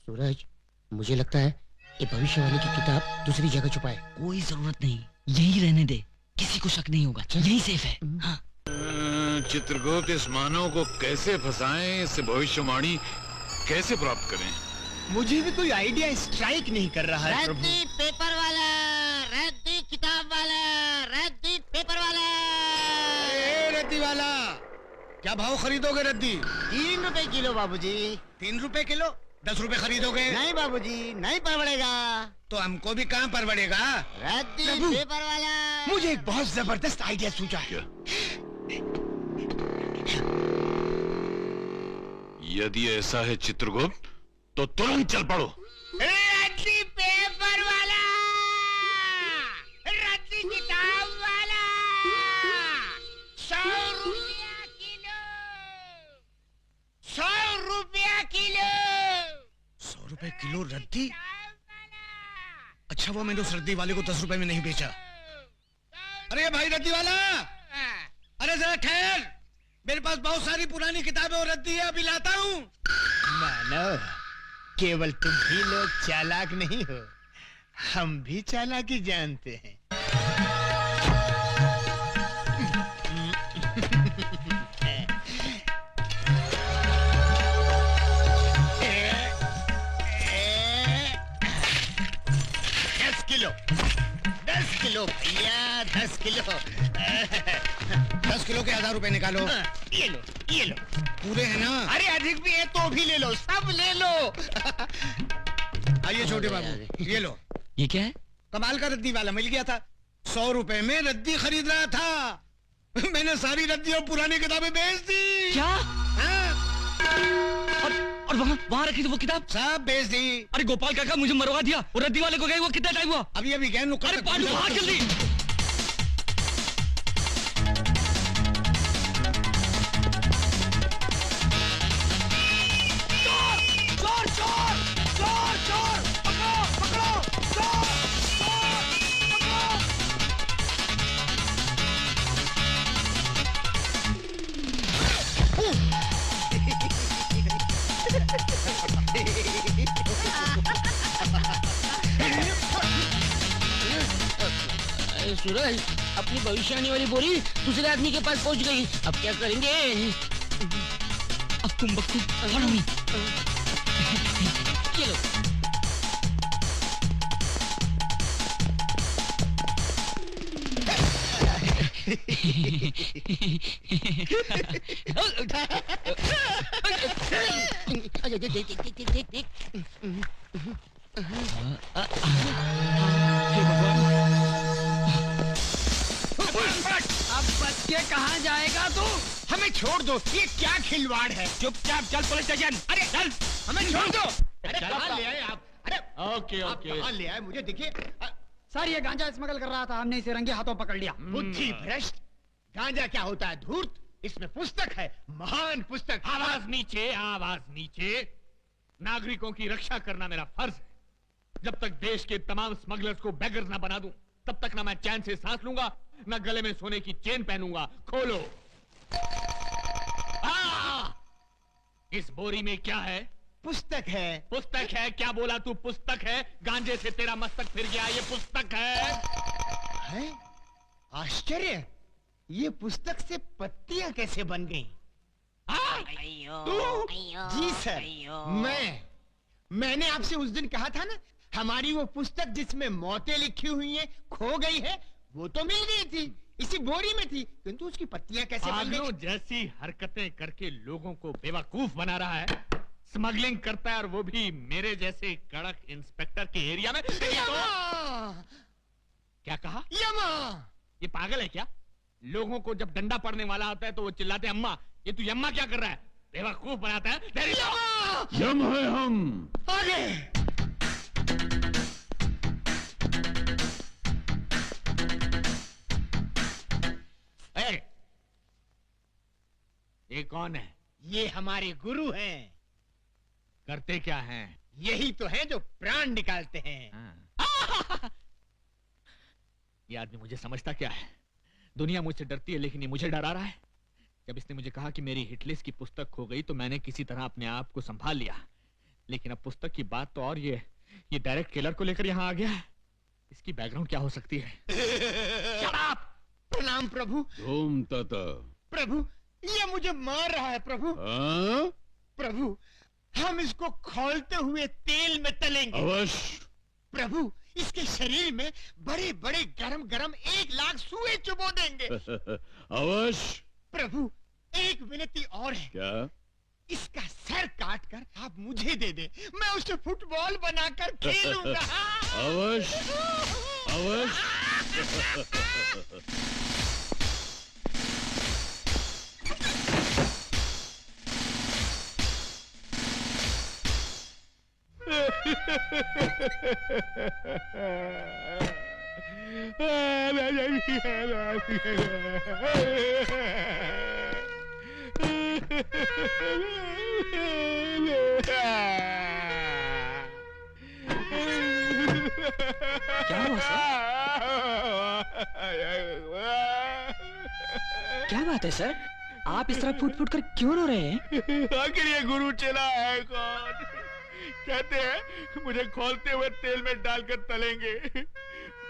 सूरज, मुझे लगता है ये भविष्यवाणी की किताब दूसरी जगह छुपाए। कोई जरूरत नहीं, यही रहने दे, किसी को शक नहीं होगा, यही सेफ है। हाँ। चित्रगुप्त, इस मानव को कैसे फंसाएं, इससे भविष्यवाणी कैसे प्राप्त करें? मुझे भी कोई आइडिया स्ट्राइक नहीं कर रहा है प्रभु। रद्दी पेपर वाला, रद्दी किताब वाला, रद्दी पेपर वाला। रद्दी वाला, क्या भाव खरीदोगे रद्दी? 3 रुपए किलो बाबूजी। 3 रुपए किलो? 10 रुपए खरीदोगे? नहीं बाबूजी, नहीं परवड़ेगा। तो हमको भी कहाँ परवड़ेगा? रद्दी पेपर वाला। मुझे एक बहुत जबरदस्त आइडिया सूझा है। यदि ऐसा है चित्रगुप्त, तो तुरंत चल पड़ो। रद्दी पेपर वाला, रद्दी किताब वाला, 100 रुपया किलो, 100 रुपया किलो। 100 रुपए किलो रद्दी? अच्छा, वो मैंने उस रद्दी वाले को 10 रुपए में नहीं बेचा। अरे भाई रद्दी वाला, अरे जरा ठहर, मेरे पास बहुत सारी पुरानी किताबें और रद्दी है, अभी लाता हूँ। मानव, केवल तुम ही लोग चालाक नहीं हो, हम भी चालाकी जानते हैं। दस किलो भैया, 10 किलो। 10 किलो के 1000 रुपए निकालो। ये लो, ये लो। पूरे हैं ना? अरे अधिक भी है तो भी ले लो, सब ले लो। आइए छोटे बाबू, ये लो। ये क्या है? कमाल का रद्दी वाला मिल गया था, 100 रुपए में रद्दी खरीद रहा था। मैंने सारी रद्दी और पुरानी किताबें बेच दी। क्या? और वहाँ रखी थी वो किताब? सब बेच दी। अरे गोपाल काका, मुझे मरवा दिया। वो रद्दी वाले को गए, वो कितना टाइम हुआ? अभी अभी गए। अरे पांडू, भाग जल्दी। चोर चोर चोर चोर, पकड़ो पकड़ो, चोर सूरज, अपनी भविष्यवाणी वाली बोरी दूसरे आदमी के पास पहुंच गई, अब क्या करेंगे? अक्कुम बक्कुम, follow me। चलो। अब बच के कहाँ जाएगा तू? हमें छोड़ दो, ये क्या खिलवाड़ है? चुपचाप चल पुलिस स्टेशन। अरे चल, हमें छोड़ दो। अरे चल, कहाँ ले आए आप? अरे ओके आप ओके। कहाँ ले आए? मुझे देखिए। सर ये गांजा स्मगल कर रहा था, हमने इसे रंगे हाथों पकड़ लिया। बुद्धि भ्रष्ट। गांजा क्या होता है? धूर्त। इसमें पुस्तक है, महान पुस्तक। आवाज नीचे, आवाज नीचे। नागरिकों की रक्षा करना मेरा फर्ज है। जब तक देश के तमाम स्मगलर्स को बेगर्स ना बना दूं, तब तक ना मैं चैन से सांस लूंगा, ना गले में सोने की चेन पहनूंगा। खोलो। इस बोरी में क्या है? पुस्तक है। पुस्तक है? क्या बोला तू? पुस्तक है? गांजे से तेरा मस्तक फिर गया, ये पुस्तक है। आश्चर्य, ये पुस्तक से पत्तियां कैसे बन गई? तू? जी सर, मैंने आपसे उस दिन कहा था ना, हमारी वो पुस्तक जिसमें मौतें लिखी हुई हैं खो गई है, वो तो मिल गई थी, इसी बोरी में थी, किंतु उसकी पत्तियां कैसे बन गई? जैसी हरकतें करके लोगों को बेवकूफ बना रहा है, स्मगलिंग करता है, और वो भी मेरे जैसे कड़क इंस्पेक्टर के एरिया में। क्या कहा? यमा। ये पागल है क्या? लोगों को जब डंडा पड़ने वाला होता है तो वो चिल्लाते हैं अम्मा। ये तू यम्मा क्या कर रहा है? बेवकूफ बनाता है। यम है हम। आगे। ये कौन है? ये हमारे गुरु हैं। करते क्या हैं? यही तो है जो प्राण निकालते हैं। ये आदमी मुझे समझता क्या है? दुनिया मुझसे डरती है, लेकिन ये मुझे डरा रहा है। जब इसने मुझे कहा कि मेरी हिटलिस्ट की पुस्तक खो गई तो मैंने किसी तरह अपने आप को संभाल लिया, लेकिन अब पुस्तक की बात तो और ये डायरेक्ट किलर को लेकर यहाँ आ गया है। इसकी बैकग्राउंड क्या हो सकती है? प्रणाम प्रभु। धूम तता। प्रभु, ये मुझे मार रहा है प्रभु। प्रभु, हम इसको खौलते हुए तेल में तलेंगे। अवश्य। प्रभु, इसके शरीर में बड़े बड़े गरम गरम 1,00,000 सुए चुबो देंगे। अवश्य। प्रभु, एक विनती और है। क्या? इसका सर काट कर आप मुझे दे दे, मैं उसे फुटबॉल बनाकर खेलूंगा। अवश्य अवश्य। क्या हुआ सर? क्या बात है सर? आप इस तरह फूट फूट कर क्यों रो रहे हैं? आखिर ये गुरु चला है कौन? कहते हैं मुझे खोलते हुए तेल में डालकर तलेंगे,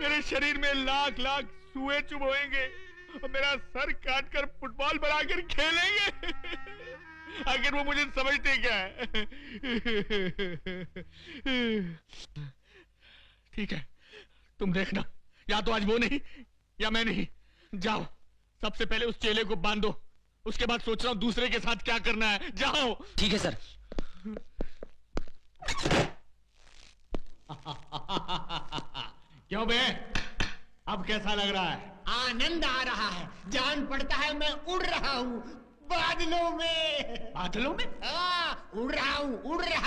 मेरे शरीर में 1,00,000 सुए चुभोएंगे और मेरा सर काटकर फुटबॉल बनाकर खेलेंगे। आखिर वो मुझे समझते क्या है? ठीक है, तुम देखना, या तो आज वो नहीं या मैं नहीं। जाओ, सबसे पहले उस चेले को बांधो, उसके बाद सोच रहा हूं दूसरे के साथ क्या करना है। जाओ। ठीक है सर। क्यों बे, अब कैसा लग रहा है? आनंद आ रहा है, जान पड़ता है मैं उड़ रहा हूँ बादलों में। बादलों में? उड़ रहा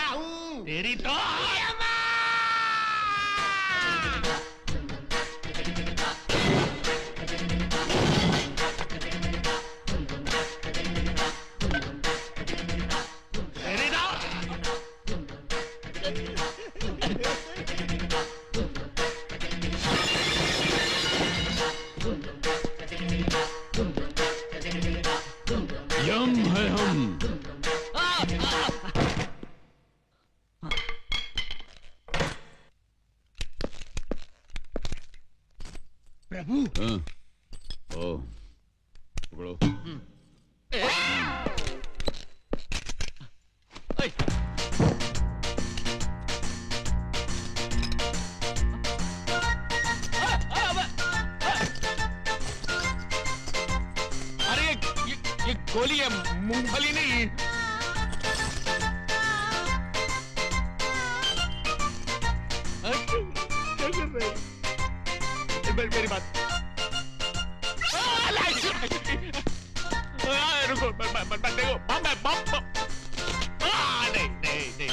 हूँ। तेरी तो यम है हम। प्रभु। ओ, पकड़ो। अरे ये गोली है, मूंगफली नहीं। क्या कर रहे हैं? मेरी बात। रुको देखो नहीं नहीं नहीं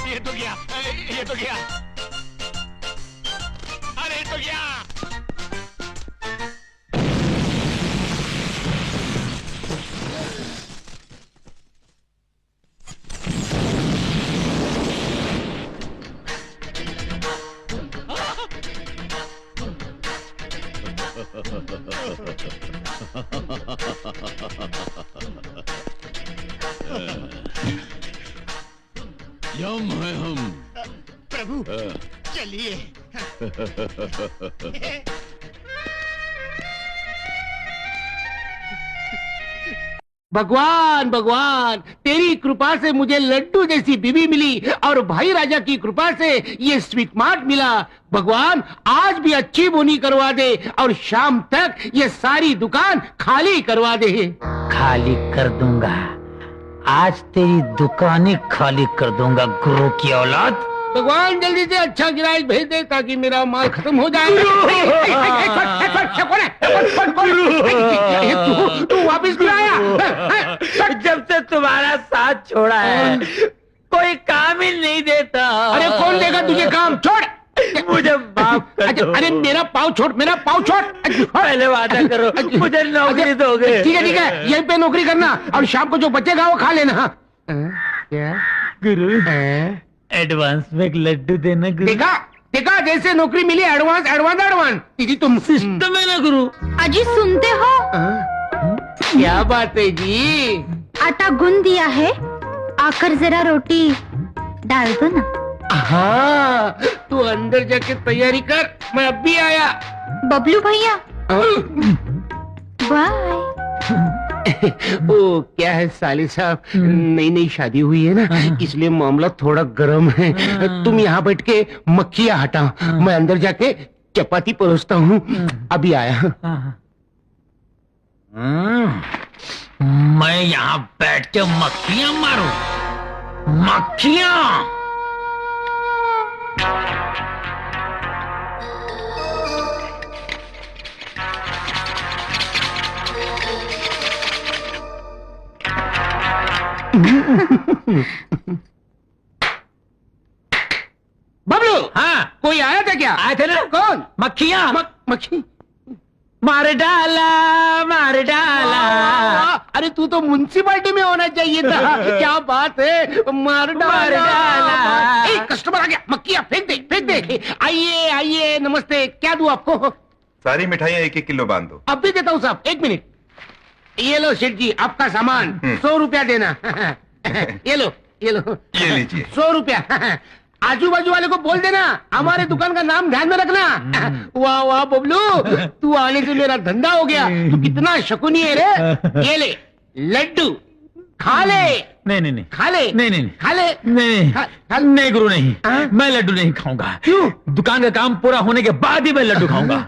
ये तो गया ये तो गया अरे ये तो गया यम है हम। प्रभु चलिए। भगवान भगवान, तेरी कृपा से मुझे लड्डू जैसी बीवी मिली और भाई राजा की कृपा से ये स्वीट मार्ट मिला। भगवान आज भी अच्छी बोनी करवा दे और शाम तक ये सारी दुकान खाली करवा दे। खाली कर दूंगा, आज तेरी दुकान ही खाली कर दूंगा गुरु की औलाद। भगवान जल्दी से अच्छा ग्राहक भेज दे ताकि मेरा माल खत्म हो जाए। तू वापिस क्यों आया? जब से तुम्हारा साथ छोड़ा है कोई काम ही नहीं देता। अरे कौन देगा तुझे काम? छोड़ मुझे माफ कर दो। अरे मेरा पाँव छोड़, मेरा पाँव छोड़। पहले वादा करो मुझे नौकरी दोगे। ठीक है यहीं पे नौकरी करना और शाम को जो बचेगा वो खा लेना। क्या गुरु एडवांस में एक लड्डू देना गुरु। देखा देखा, जैसे नौकरी मिली एडवांस एडवांस एडवांस। दीदी तुम सिस्टम है ना गुरु। अजी सुनते हो? क्या बात है जी? आटा गूंद दिया है, आकर जरा रोटी डाल दो ना। हाँ तू अंदर जाके तैयारी कर, मैं अब भी आया। बबलू भैया बाय। ओ क्या है साली साहब, नई नई शादी हुई है ना, इसलिए मामला थोड़ा गर्म है। तुम यहाँ बैठ के मक्खियाँ हटाओ, मैं अंदर जाके चपाती परोसता हूँ। अभी आया। मैं यहाँ बैठ के मक्खियाँ मारूं? मक्खियाँ? बबलू हाँ कोई आया था क्या? आए थे ना। कौन? मक्खियाँ। मक्खी? मार डाला मार डाला। अरे तू तो म्युनिसिपालिटी में होना चाहिए था। क्या बात है, मार डाला। ए, कस्टमर आ गया, मक्खियाँ फेंक दे फेंक दे। आइए आइए, नमस्ते, क्या दूं आपको? सारी मिठाइयाँ 1-1 किलो बांध दो। अब भी देता हूँ साहब, 1 मिनट। ये लो सेठ जी आपका सामान, 100 रुपया देना। ये लो ये लो, ये लीजिए 100 रुपया। आजू बाजू वाले को बोल देना हमारे दुकान का नाम ध्यान में रखना। वाह वाह बबलू, तू आने से मेरा धंधा हो गया। तू कितना शकुनी है रे। ये ले लड्डू, खा ले। नहीं नहीं नहीं खा ले। नहीं नहीं खा ले। नहीं नहीं गुरु नहीं, मैं लड्डू नहीं खाऊंगा। क्यों? दुकान का काम पूरा होने के बाद ही मैं लड्डू खाऊंगा।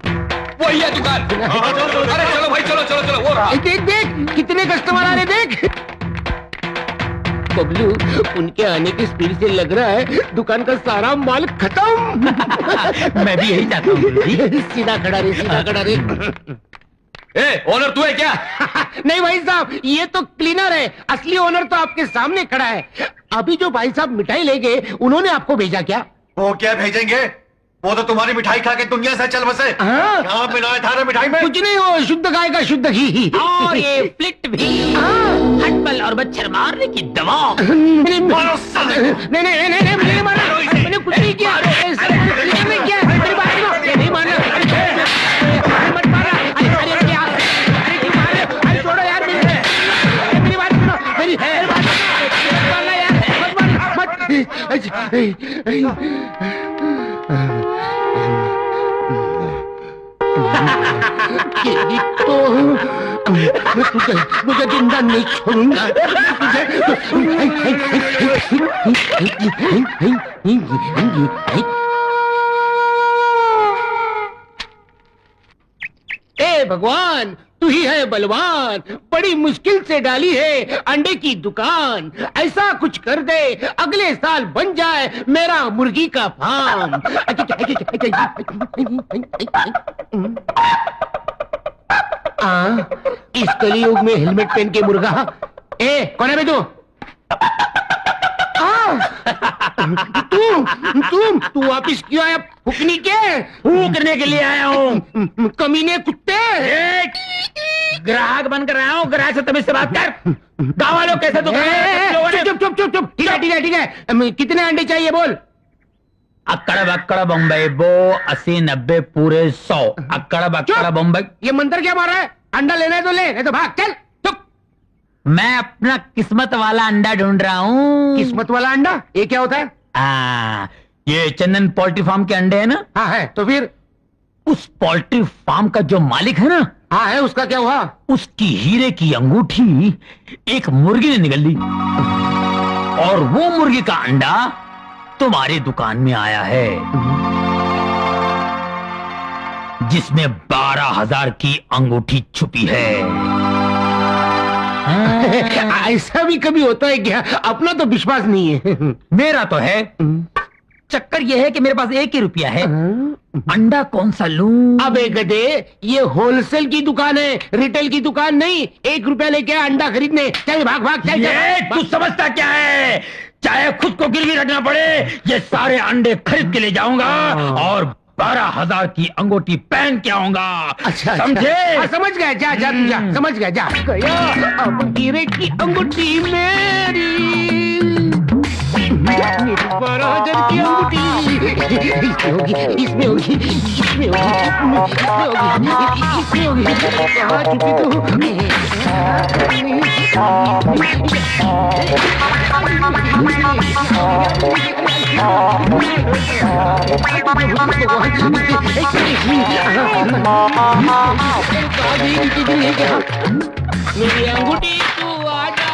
वही है दुकान। अरे चलो भाई चलो चलो चलो, वो रहा। देख देख कितने कस्टमर आ रहे, देख। बबलू उनके आने की स्पीड से लग रहा है दुकान का सारा माल खत्म। मैं भी यही चाहता हूँ। सीधा खड़ा रे, सीधा खड़ा रे। ए ओनर तू है क्या? नहीं भाई साहब, ये तो क्लीनर है, असली ओनर तो आपके सामने खड़ा है। अभी जो भाई साहब मिठाई ले गए उन्होंने आपको भेजा क्या? वो क्या भेजेंगे, वो तो तुम्हारी मिठाई खा के दुनिया से चल बसे। हाँ? क्या मिलाया था मिठाई में? कुछ नहीं, हो शुद्ध गाय का शुद्ध घी। और ये फ्लिट भी, हटबल और मच्छर मारने की दवा। नहीं मैंने मारा, मैंने कुछ नहीं किया। नहीं किया, मेरी बात सुनो, नहीं मारना। मत मारा। अरे क्या, अरे क्यों मार रहे हो? अरे छोड़ो यार, मेरी बात सुनो, मेरी बात सुनो। मत मारना यार, मत मारना, मुझे जिंदा नहीं छोड़ूंगा। ए भगवान, तू ही है बलवान, बड़ी मुश्किल से डाली है अंडे की दुकान। ऐसा कुछ कर दे अगले साल बन जाए मेरा मुर्गी का फार्म। इस कलयुग में हेलमेट पहन के मुर्गा। कौन है बे तू? तू वापिस क्यों आया? फूकनी के फूकने के लिए आया हूँ। कमीने कुत्ते। ग्राहक बनकर आया हूँ, ग्राहक से तमीज से बात कर। गाँव वालों कैसे चुप चुप चुप चुप। ठीक है ठीक है ठीक है, कितने अंडे चाहिए बोल? अक्कड़ बक्कड़ बम्बई बो 80 90 पूरे 100। अक्कड़ बक्कड़ बम्बई। ये मंत्र क्या मार रहा है? अंडा लेना है तो ले, नहीं तो भाग चल। मैं अपना किस्मत वाला अंडा ढूंढ रहा हूँ। किस्मत वाला अंडा? ये क्या होता है? ये चंदन पोल्ट्री फार्म के अंडे है ना? हाँ है। तो फिर उस पोल्ट्री फार्म का जो मालिक है ना? हाँ है। उसका क्या हुआ? उसकी हीरे की अंगूठी एक मुर्गी ने निगल ली और वो मुर्गी का अंडा तुम्हारी दुकान में आया है, जिसमें 12,000 की अंगूठी छुपी है। ऐसा भी कभी होता है क्या? अपना तो विश्वास नहीं है। मेरा तो है। चक्कर यह है कि मेरे पास 1 ही रुपया है। अंडा कौन सा लूं? अबे गधे, ये होलसेल की दुकान है, रिटेल की दुकान नहीं। 1 रुपया लेके अंडा खरीदने। चल भाग भाग चल। तू समझता क्या है? चाहे खुद को गिरवी रखना पड़े, ये सारे अंडे खरीद के ले जाऊंगा और 12,000 की अंगूठी पहन के आऊंगा। अच्छा, समझे? समझ गया। जा जा तू जा, समझ गया। जा गया अब हीरे की अंगूठी मेरी 12,000 की अंगूठी। इसमें होगी, इसमें होगी, इसमें होगी। कहाँ छुपी मेरी अंगूठी तू आजा,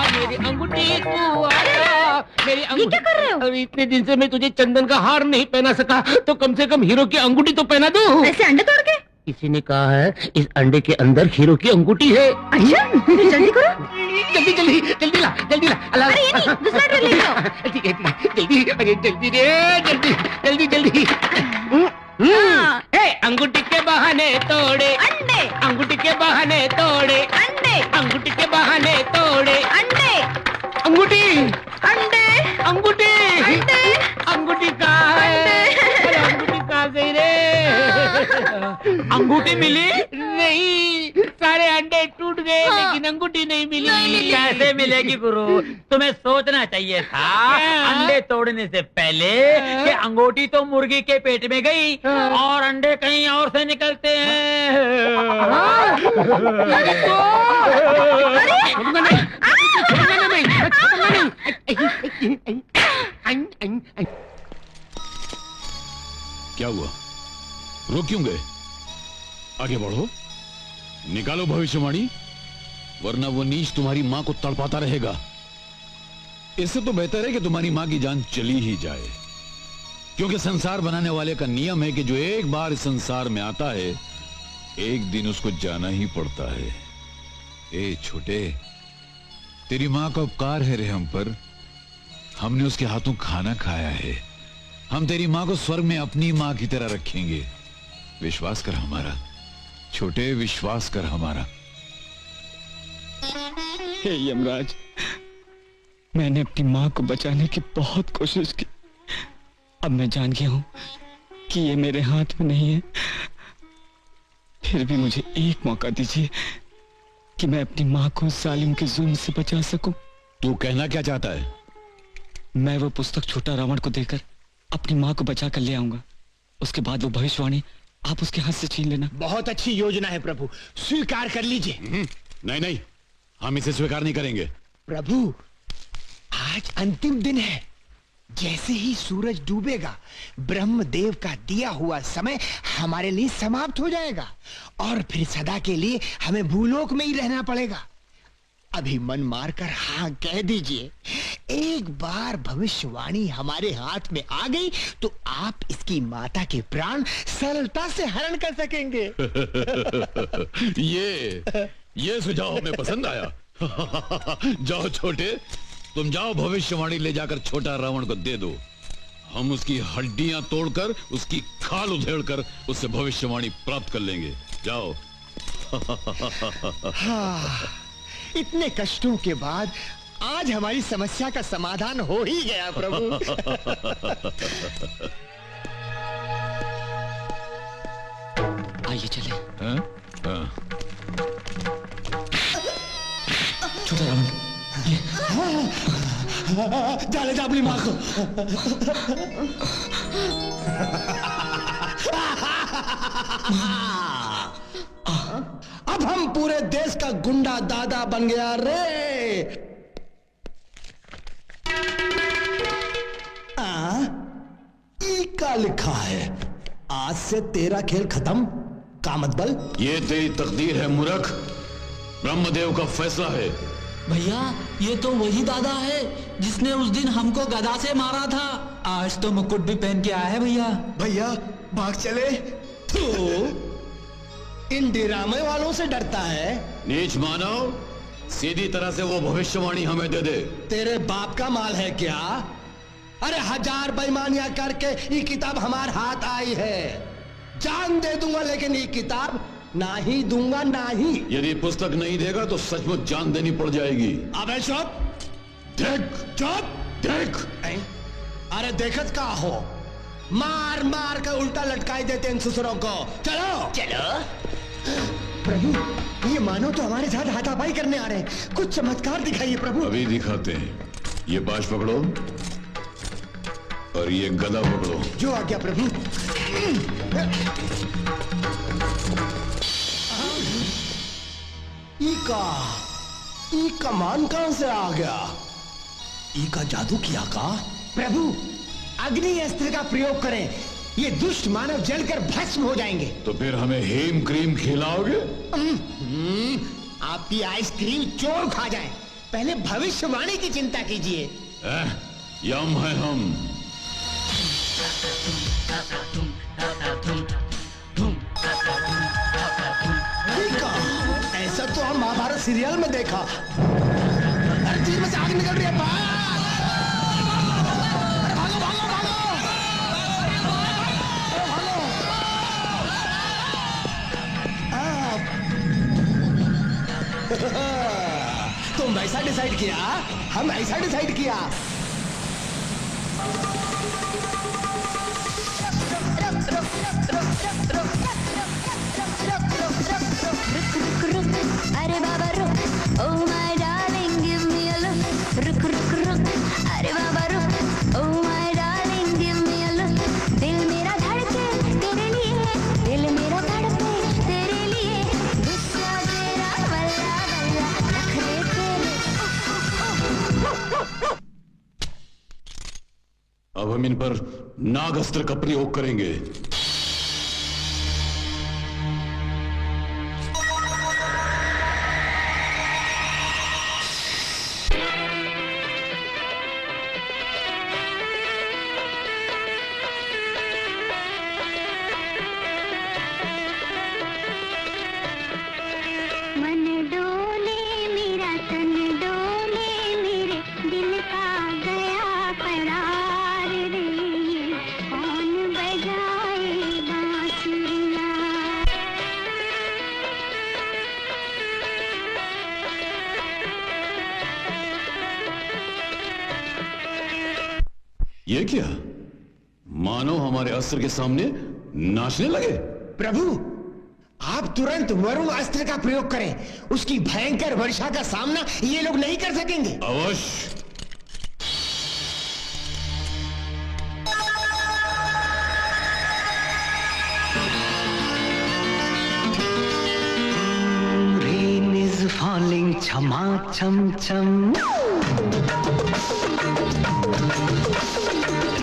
मेरी अंगूठी तू आजा, मेरी अंगूठी। क्या कर रहे हो? अरे इतने दिन से मैं तुझे चंदन का हार नहीं पहना सका, तो कम से कम हीरो की अंगूठी तो पहना दूं। ऐसे अंडे तोड़ के? किसी ने कहा है इस अंडे के अंदर हीरो की अंगूठी है। अच्छा, फिर जल्दी करो। जल्दी जल्दी जल्दी ला, जल्दी ला। अरे ये नहीं, दूसरा ट्रे ले लो। ठीक है जल्दी। अरे जल्दी रे, जल्दी जल्दी जल्दी। अंगूठी के बहाने तोड़े अंडे, अंगूठी के बहाने तोड़े अंडे, अंगूठी के बहाने तोड़े अंडे, अंगूठी, अंडे, अंगूठी, अंडे, अंगूठी कहाँ है? अरे अंगूठी कहाँ गई रे? अंगूठी मिली नहीं, सारे अंडे टूट गए, लेकिन अंगूठी नहीं मिली। कैसे मिलेगी गुरु? तुम्हें सोचना चाहिए था अंडे तोड़ने से पहले कि अंगूठी तो मुर्गी के पेट में गई और अंडे कहीं और से निकलते हैं। क्या हुआ? रुक क्यों गए? आगे बढ़ो, निकालो भविष्यवाणी, वरना वो नीच तुम्हारी मां को तड़पाता रहेगा। इससे तो बेहतर है कि तुम्हारी मां की जान चली ही जाए, क्योंकि संसार बनाने वाले का नियम है कि जो एक बार इस संसार में आता है, एक दिन उसको जाना ही पड़ता है। ए छोटे, तेरी मां का उपकार है रे हम पर। हमने उसके हाथों खाना खाया है। हम तेरी मां को स्वर्ग में अपनी मां की तरह रखेंगे। विश्वास कर हमारा छोटे, विश्वास कर हमारा। हे यमराज, मैंने अपनी मां को बचाने की बहुत कोशिश की। अब मैं जान गया हूं कि ये मेरे हाथ में नहीं है। फिर भी मुझे एक मौका दीजिए कि मैं अपनी मां को जालिम के जुल्म से बचा सकूं। तू कहना क्या चाहता है? मैं वो पुस्तक छोटा रावण को देकर अपनी मां को बचा कर ले आऊंगा। उसके बाद वो भविष्यवाणी आप उसके हाथ से छीन लेना। बहुत अच्छी योजना है प्रभु, स्वीकार कर लीजिए। नहीं नहीं, हम इसे स्वीकार नहीं करेंगे। प्रभु, आज अंतिम दिन है। जैसे ही सूरज डूबेगा, ब्रह्मदेव का दिया हुआ समय हमारे लिए समाप्त हो जाएगा और फिर सदा के लिए हमें भूलोक में ही रहना पड़ेगा। अभी मन मारकर हाँ कह दीजिए। एक बार भविष्यवाणी हमारे हाथ में आ गई तो आप इसकी माता के प्राण सरलता से हरण कर सकेंगे। ये सुझाव हमें पसंद आया। जाओ छोटे, तुम जाओ भविष्यवाणी ले जाकर छोटा रावण को दे दो। हम उसकी हड्डियां तोड़कर उसकी खाल उधेड़कर उससे भविष्यवाणी प्राप्त कर लेंगे। जाओ। हाँ, इतने कष्टों के बाद आज हमारी समस्या का समाधान हो ही गया प्रभु। आइए चले। हाँ? हाँ। छोटा रावण, जाले जा अपनी माँ को। अब हम पूरे देश का गुंडा दादा बन गया रे। ई का लिखा है, आज से तेरा खेल खत्म। कामत बल, ये तेरी तकदीर है मूर्ख, ब्रह्मदेव का फैसला है। भैया ये तो वही दादा है जिसने उस दिन हमको गदा से मारा था। आज तो मुकुट भी पहन के आया है भैया। भैया भाग चले। तो इन डिरामे वालों से डरता है? नीच मानव, सीधी तरह से वो भविष्यवाणी हमें दे दे। तेरे बाप का माल है क्या? अरे 1000 बेईमानियां करके ये किताब हमारे हाथ आई है। जान दे दूंगा लेकिन ये किताब ना ही दूंगा, ना ही। यदि पुस्तक नहीं देगा तो सचमुच जान देनी पड़ जाएगी। अबे चुप। देख चुप देख। अरे देखत का हो, मार मार कर उल्टा लटकाई देते इन ससुरों को। चलो चलो। प्रभु, ये मानो तो हमारे साथ हाथापाई करने आ रहे हैं। कुछ चमत्कार दिखाइए प्रभु। अभी दिखाते हैं। ये बाज पकड़ो और ये गदा पकड़ो। जो आज्ञा प्रभु। ई कमान कहां से आ गया? ई का जादू किया का? प्रभु, अग्नि अस्त्र का प्रयोग करें, ये दुष्ट मानव जलकर भस्म हो जाएंगे। तो फिर हमें हेम क्रीम खिलाओगे? आपकी आइसक्रीम चोर खा जाए। पहले भविष्यवाणी की चिंता कीजिए। यम है हम। ऐसा तो हम महाभारत सीरियल में देखा। अरे तीर में से आग निकल रही है। भागो भागो भागो। तुम ऐसा डिसाइड किया, हम ऐसा डिसाइड किया। अरे बाबा रुक, oh my darling, give me a look. रुक रुक रुक, अरे बाबा रुक, oh my darling, give me a look. दिल मेरा धड़के तेरे लिए, दिल मेरा धड़के तेरे लिए, गुस्सा तेरा बल्ला बल्ला नखरे तेरे। अब हम इन पर नाग अस्त्र का प्रयोग करेंगे। ये क्या? मानो हमारे अस्त्र के सामने नाचने लगे। प्रभु, आप तुरंत वरुण अस्त्र का प्रयोग करें। उसकी भयंकर वर्षा का सामना ये लोग नहीं कर सकेंगे। अवश्य। Rain is falling, chama cham cham.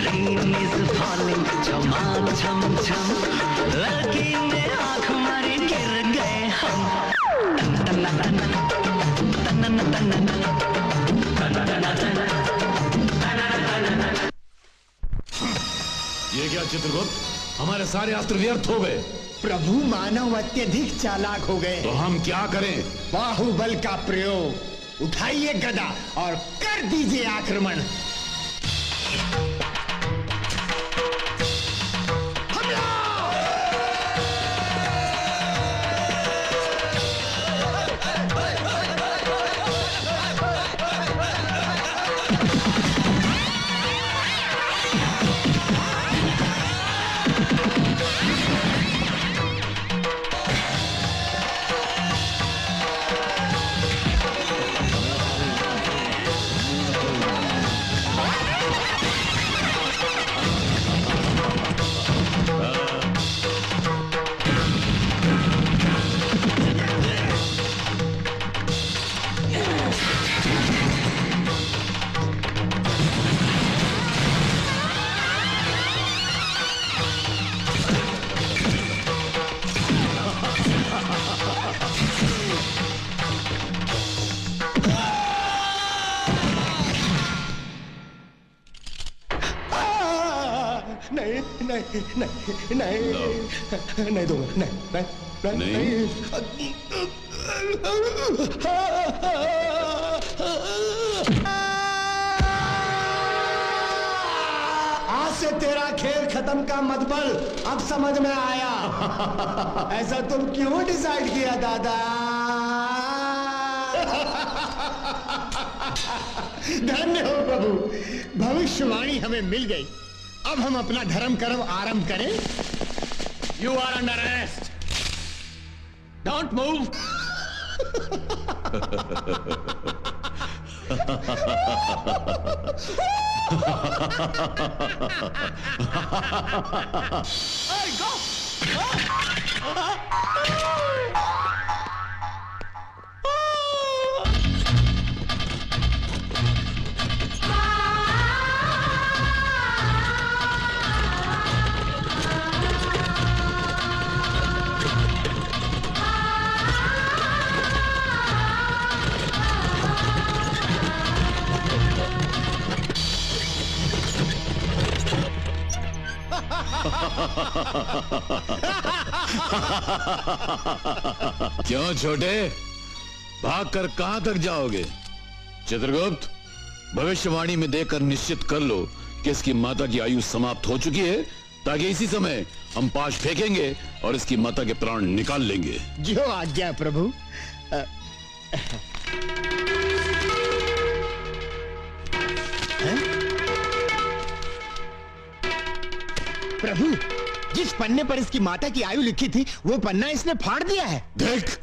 Rain is falling, chama cham cham. लड़की ने आँख मारी गिर गए हम। तन तन तन तन तन ये क्या चित्रगुप्त, हमारे सारे अस्त्र व्यर्थ हो गए। प्रभु, मानव अत्यधिक चालाक हो गए। तो हम क्या करें? बाहुबल का प्रयोग। उठाइए गदा और कर दीजिए आक्रमण। नहीं दूंगा, नहीं। आज से तेरा खेल खत्म का मतबल अब समझ में आया। ऐसा तुम क्यों डिसाइड किया दादा? धन्य हो प्रभु, भविष्यवाणी हमें मिल गई। अब हम अपना धर्म कर्म आरंभ करें। You are under arrest. Don't move. Hey, go! क्यों छोटे, भागकर कहां तक जाओगे? चित्रगुप्त, भविष्यवाणी में देकर निश्चित कर लो कि इसकी माता की आयु समाप्त हो चुकी है, ताकि इसी समय हम पाश फेंकेंगे और इसकी माता के प्राण निकाल लेंगे। जो आज्ञा प्रभु। प्रभु, जिस पन्ने पर इसकी माता की आयु लिखी थी, वो पन्ना इसने फाड़ दिया है। देख,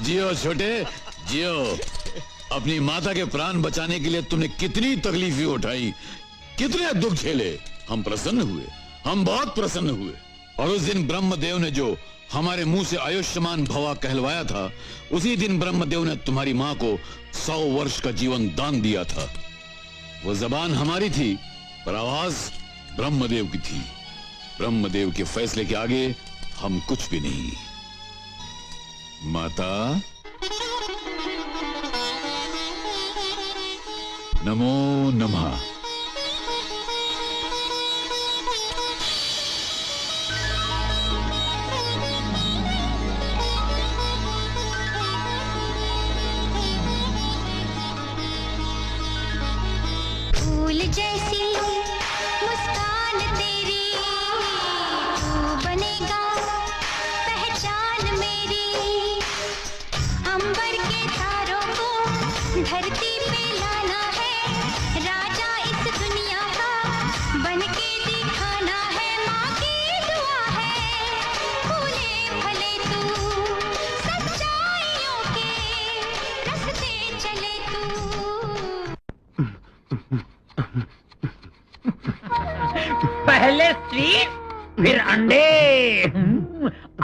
जियो छोटे, जियो। अपनी माता के प्राण बचाने के लिए तुमने कितनी तकलीफें उठाई, कितने दुख झेले। हम प्रसन्न हुए, हम बहुत प्रसन्न हुए। और उस दिन ब्रह्मदेव ने जो हमारे मुंह से आयुष्मान भवा कहलवाया था, उसी दिन ब्रह्मदेव ने तुम्हारी मां को 100 वर्ष का जीवन दान दिया था। वो जबान हमारी थी, पर आवाज ब्रह्मदेव की थी। ब्रह्मदेव के फैसले के आगे हम कुछ भी नहीं। माता, नमो नमः। फूल जैसी मुस्कान तेरी, तू बनेगा पहचान मेरी। अंबर के तारों को धरती पे लाना है, राजा इस दुनिया का बनके दिखाना है। माँ की दुआ है, भूले भले तू सच्चाइयों के रास्ते चले तू। पहले स्वीट, फिर अंडे,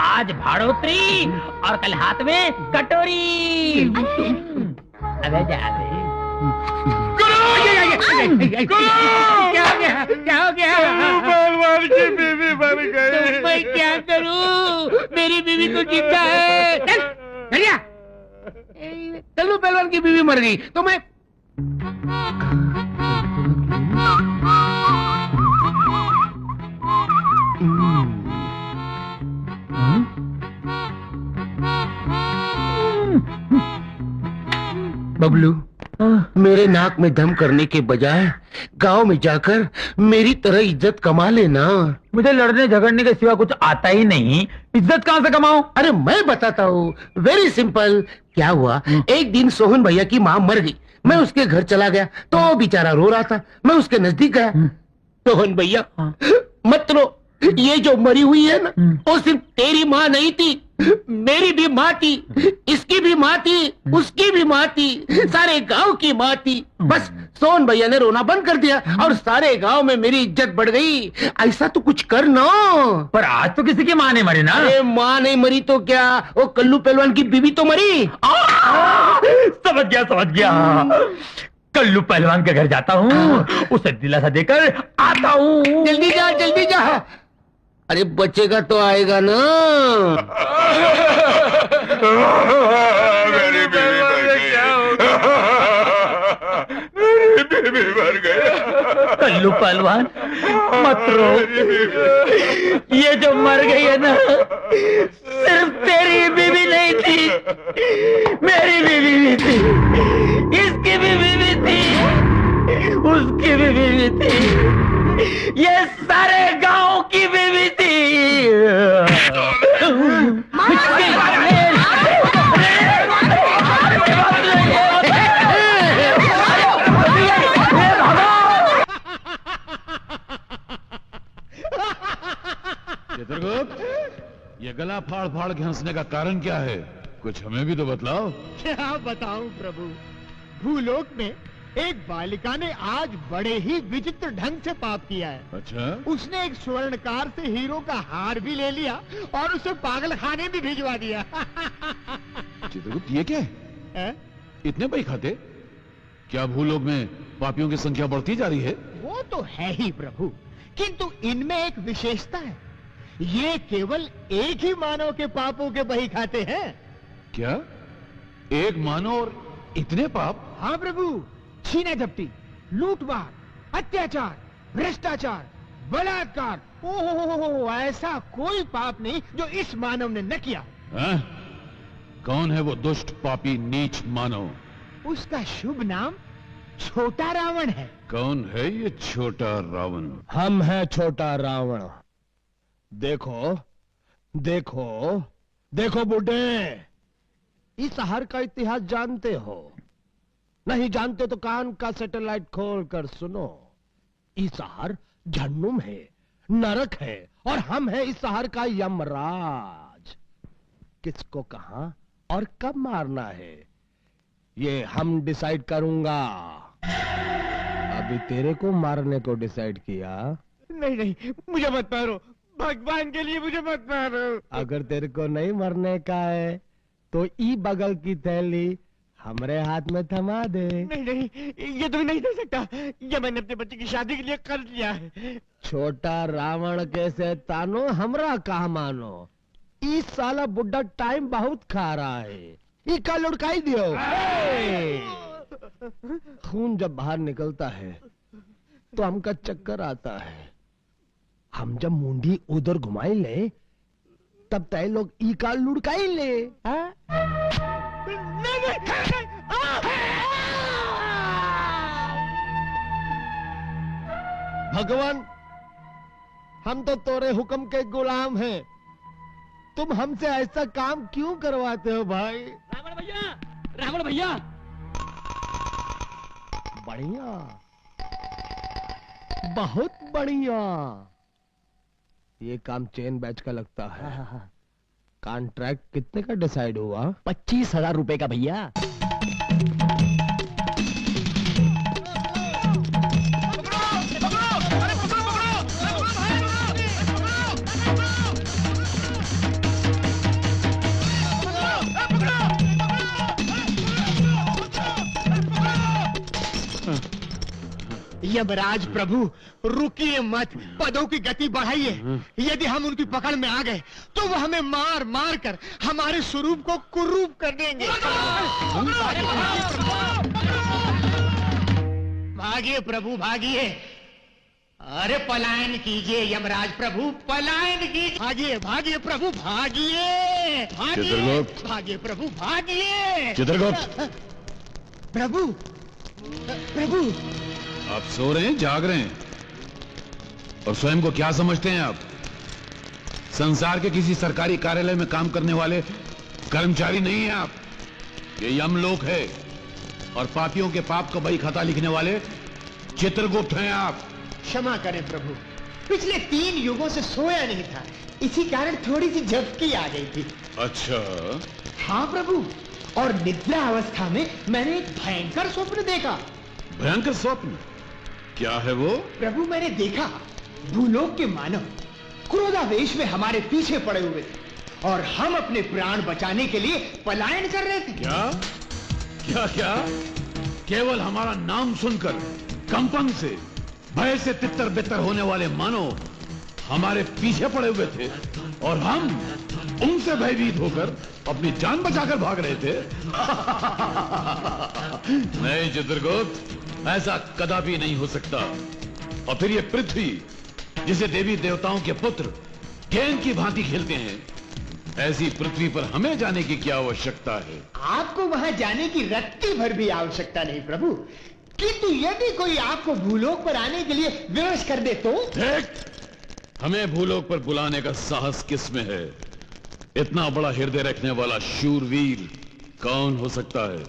आज भाड़ोत्री और कल हाथ में कटोरी। अबे जा रहे। क्या हो गया? क्या हो गया? पहलवान की बीवी मर तो गई। मैं क्या करूं? मेरी बीवी तो जिंदा है। चल, चलिया। कल्लू पहलवान की बीवी मर गई तो मैं बबलू, मेरे नाक में दम करने के बजाय गांव में जाकर मेरी तरह इज्जत कमा लेना। मुझे लड़ने झगड़ने के सिवा कुछ आता ही नहीं, इज्जत कहाँ से कमाऊं? अरे मैं बताता हूँ, वेरी सिंपल। क्या हुआ, एक दिन सोहन भैया की माँ मर गई। मैं उसके घर चला गया तो वो बेचारा रो रहा था। मैं उसके नजदीक गया। सोहन भैया मत रो, ये जो मरी हुई है ना, वो सिर्फ तेरी माँ नहीं थी, मेरी भी माँ थी, इसकी भी माँ थी, उसकी भी माँ थी, सारे गांव की माँ थी। बस सोहन भैया ने रोना बंद कर दिया और सारे गांव में मेरी इज्जत बढ़ गई। ऐसा तो कुछ कर ना। पर आज तो किसी की माँ नहीं मरी ना। अरे माँ नहीं मरी तो क्या, वो कल्लू पहलवान की बीवी तो मरी। समझ गया। कल्लू पहलवान के घर जाता हूँ, उसे दिलासा देकर आता हूँ। जल्दी जा। अरे बचेगा तो आएगा ना। मेरी बीवी मर गई। कल्लू पहलवान मत रो, ये जो मर गई है ना, सिर्फ तेरी बीवी नहीं थी, मेरी बीवी भी थी, इसकी भी बीवी थी, उसकी भी बीवी थी, ये सारे गांव की बीवी थी। चित्रगुप्त, ये गला फाड़ फाड़ के हंसने का कारण क्या है? कुछ हमें भी तो बतलाओ। क्या बताऊं प्रभु, भूलोक में एक बालिका ने आज बड़े ही विचित्र ढंग से पाप किया है। अच्छा, उसने एक स्वर्णकार से हीरो का हार भी ले लिया और उसे पागल खाने भी भिजवा दिया। चित्रगुप्त ये क्या है? इतने बही खाते? क्या भूलोक में पापियों की संख्या बढ़ती जा रही है? वो तो है ही प्रभु, किंतु इनमें एक विशेषता है, ये केवल एक ही मानव के पापों के बही खाते हैं। क्या एक मानव और इतने पाप? हाँ प्रभु, छीना झपटी, लूटमार, अत्याचार, भ्रष्टाचार, बलात्कार, ओहो, ऐसा कोई पाप नहीं जो इस मानव ने न किया। कौन है वो दुष्ट पापी नीच मानव? उसका शुभ नाम छोटा रावण है। कौन है ये छोटा रावण? हम हैं छोटा रावण। देखो बुड्ढे, इस हर का इतिहास जानते हो? नहीं जानते तो कान का सैटेलाइट खोल कर सुनो। इस शहर जहन्नुम है, नरक है, और हम हैं इस शहर का यमराज। किसको कहां और कब मारना है ये हम डिसाइड करूंगा। अभी तेरे को मारने को डिसाइड किया। नहीं, मुझे मत मारो, भगवान के लिए मुझे मत मारो। अगर तेरे को नहीं मरने का है तो ई बगल की थैली हमरे हाथ में थमा दे। नहीं, ये तो नहीं दे सकता, ये मैंने अपने बच्चे की शादी के लिए कर लिया है। छोटा रावण के शैतानो, हमरा कहा मानो। इस साला बुड्ढा टाइम बहुत खा रहा है, इका लुढ़काई दियो। खून जब बाहर निकलता है तो हमका चक्कर आता है। हम जब मुंडी उधर घुमाई ले तब तय लोग इका लुढ़काई ले। भगवान, हम तो तोरे हुक्म के गुलाम हैं, तुम हमसे ऐसा काम क्यों करवाते हो भाई? रावण भैया, बढ़िया, बहुत बढ़िया। ये काम चेन बैच का लगता है। कॉन्ट्रैक्ट कितने का डिसाइड हुआ? 25,000 रुपए का भैया। यमराज प्रभु रुकिए मत, पदों की गति बढ़ाइए। यदि हम उनकी पकड़ में आ गए तो वो हमें मार मार कर हमारे स्वरूप को कुरूप कर देंगे। भागिए प्रभु भागिए, अरे पलायन कीजिए यमराज प्रभु, पलायन कीजिए। भागिए भागिए प्रभु भागिए, भागिए चित्रगुप्त। भागिए प्रभु भागिए। चित्रगुप्त, प्रभु प्रभु आप सो रहे हैं, जाग रहे हैं, और स्वयं को क्या समझते हैं आप? संसार के किसी सरकारी कार्यालय में काम करने वाले कर्मचारी नहीं हैं आप। ये यमलोक है, और पापियों के पाप का बही खाता लिखने वाले चित्रगुप्त हैं आप। क्षमा करें प्रभु, पिछले 3 युगों से सोया नहीं था, इसी कारण थोड़ी सी झपकी आ गई थी। अच्छा, हाँ प्रभु, और निद्रा अवस्था में मैंने एक भयंकर स्वप्न देखा। भयंकर स्वप्न? क्या है वो? प्रभु मैंने देखा भूलोक के मानव क्रोधावेश में हमारे पीछे पड़े हुए थे, और हम अपने प्राण बचाने के लिए पलायन कर रहे थे। क्या क्या क्या? केवल हमारा नाम सुनकर कंपन से, भय से तितर बितर होने वाले मानव हमारे पीछे पड़े हुए थे, और हम उनसे भयभीत होकर अपनी जान बचाकर भाग रहे थे। नहीं चित्रगुप्त, ऐसा कदापि नहीं हो सकता। और फिर ये पृथ्वी, जिसे देवी देवताओं के पुत्र गेंद की भांति खेलते हैं, ऐसी पृथ्वी पर हमें जाने की क्या आवश्यकता है? आपको वहां जाने की रत्ती भर भी आवश्यकता नहीं प्रभु, किंतु यदि कोई आपको भूलोक पर आने के लिए विवश कर दे तो? देख, हमें भूलोक पर बुलाने का साहस किसमें है? इतना बड़ा हृदय रखने वाला शूरवीर कौन हो सकता है?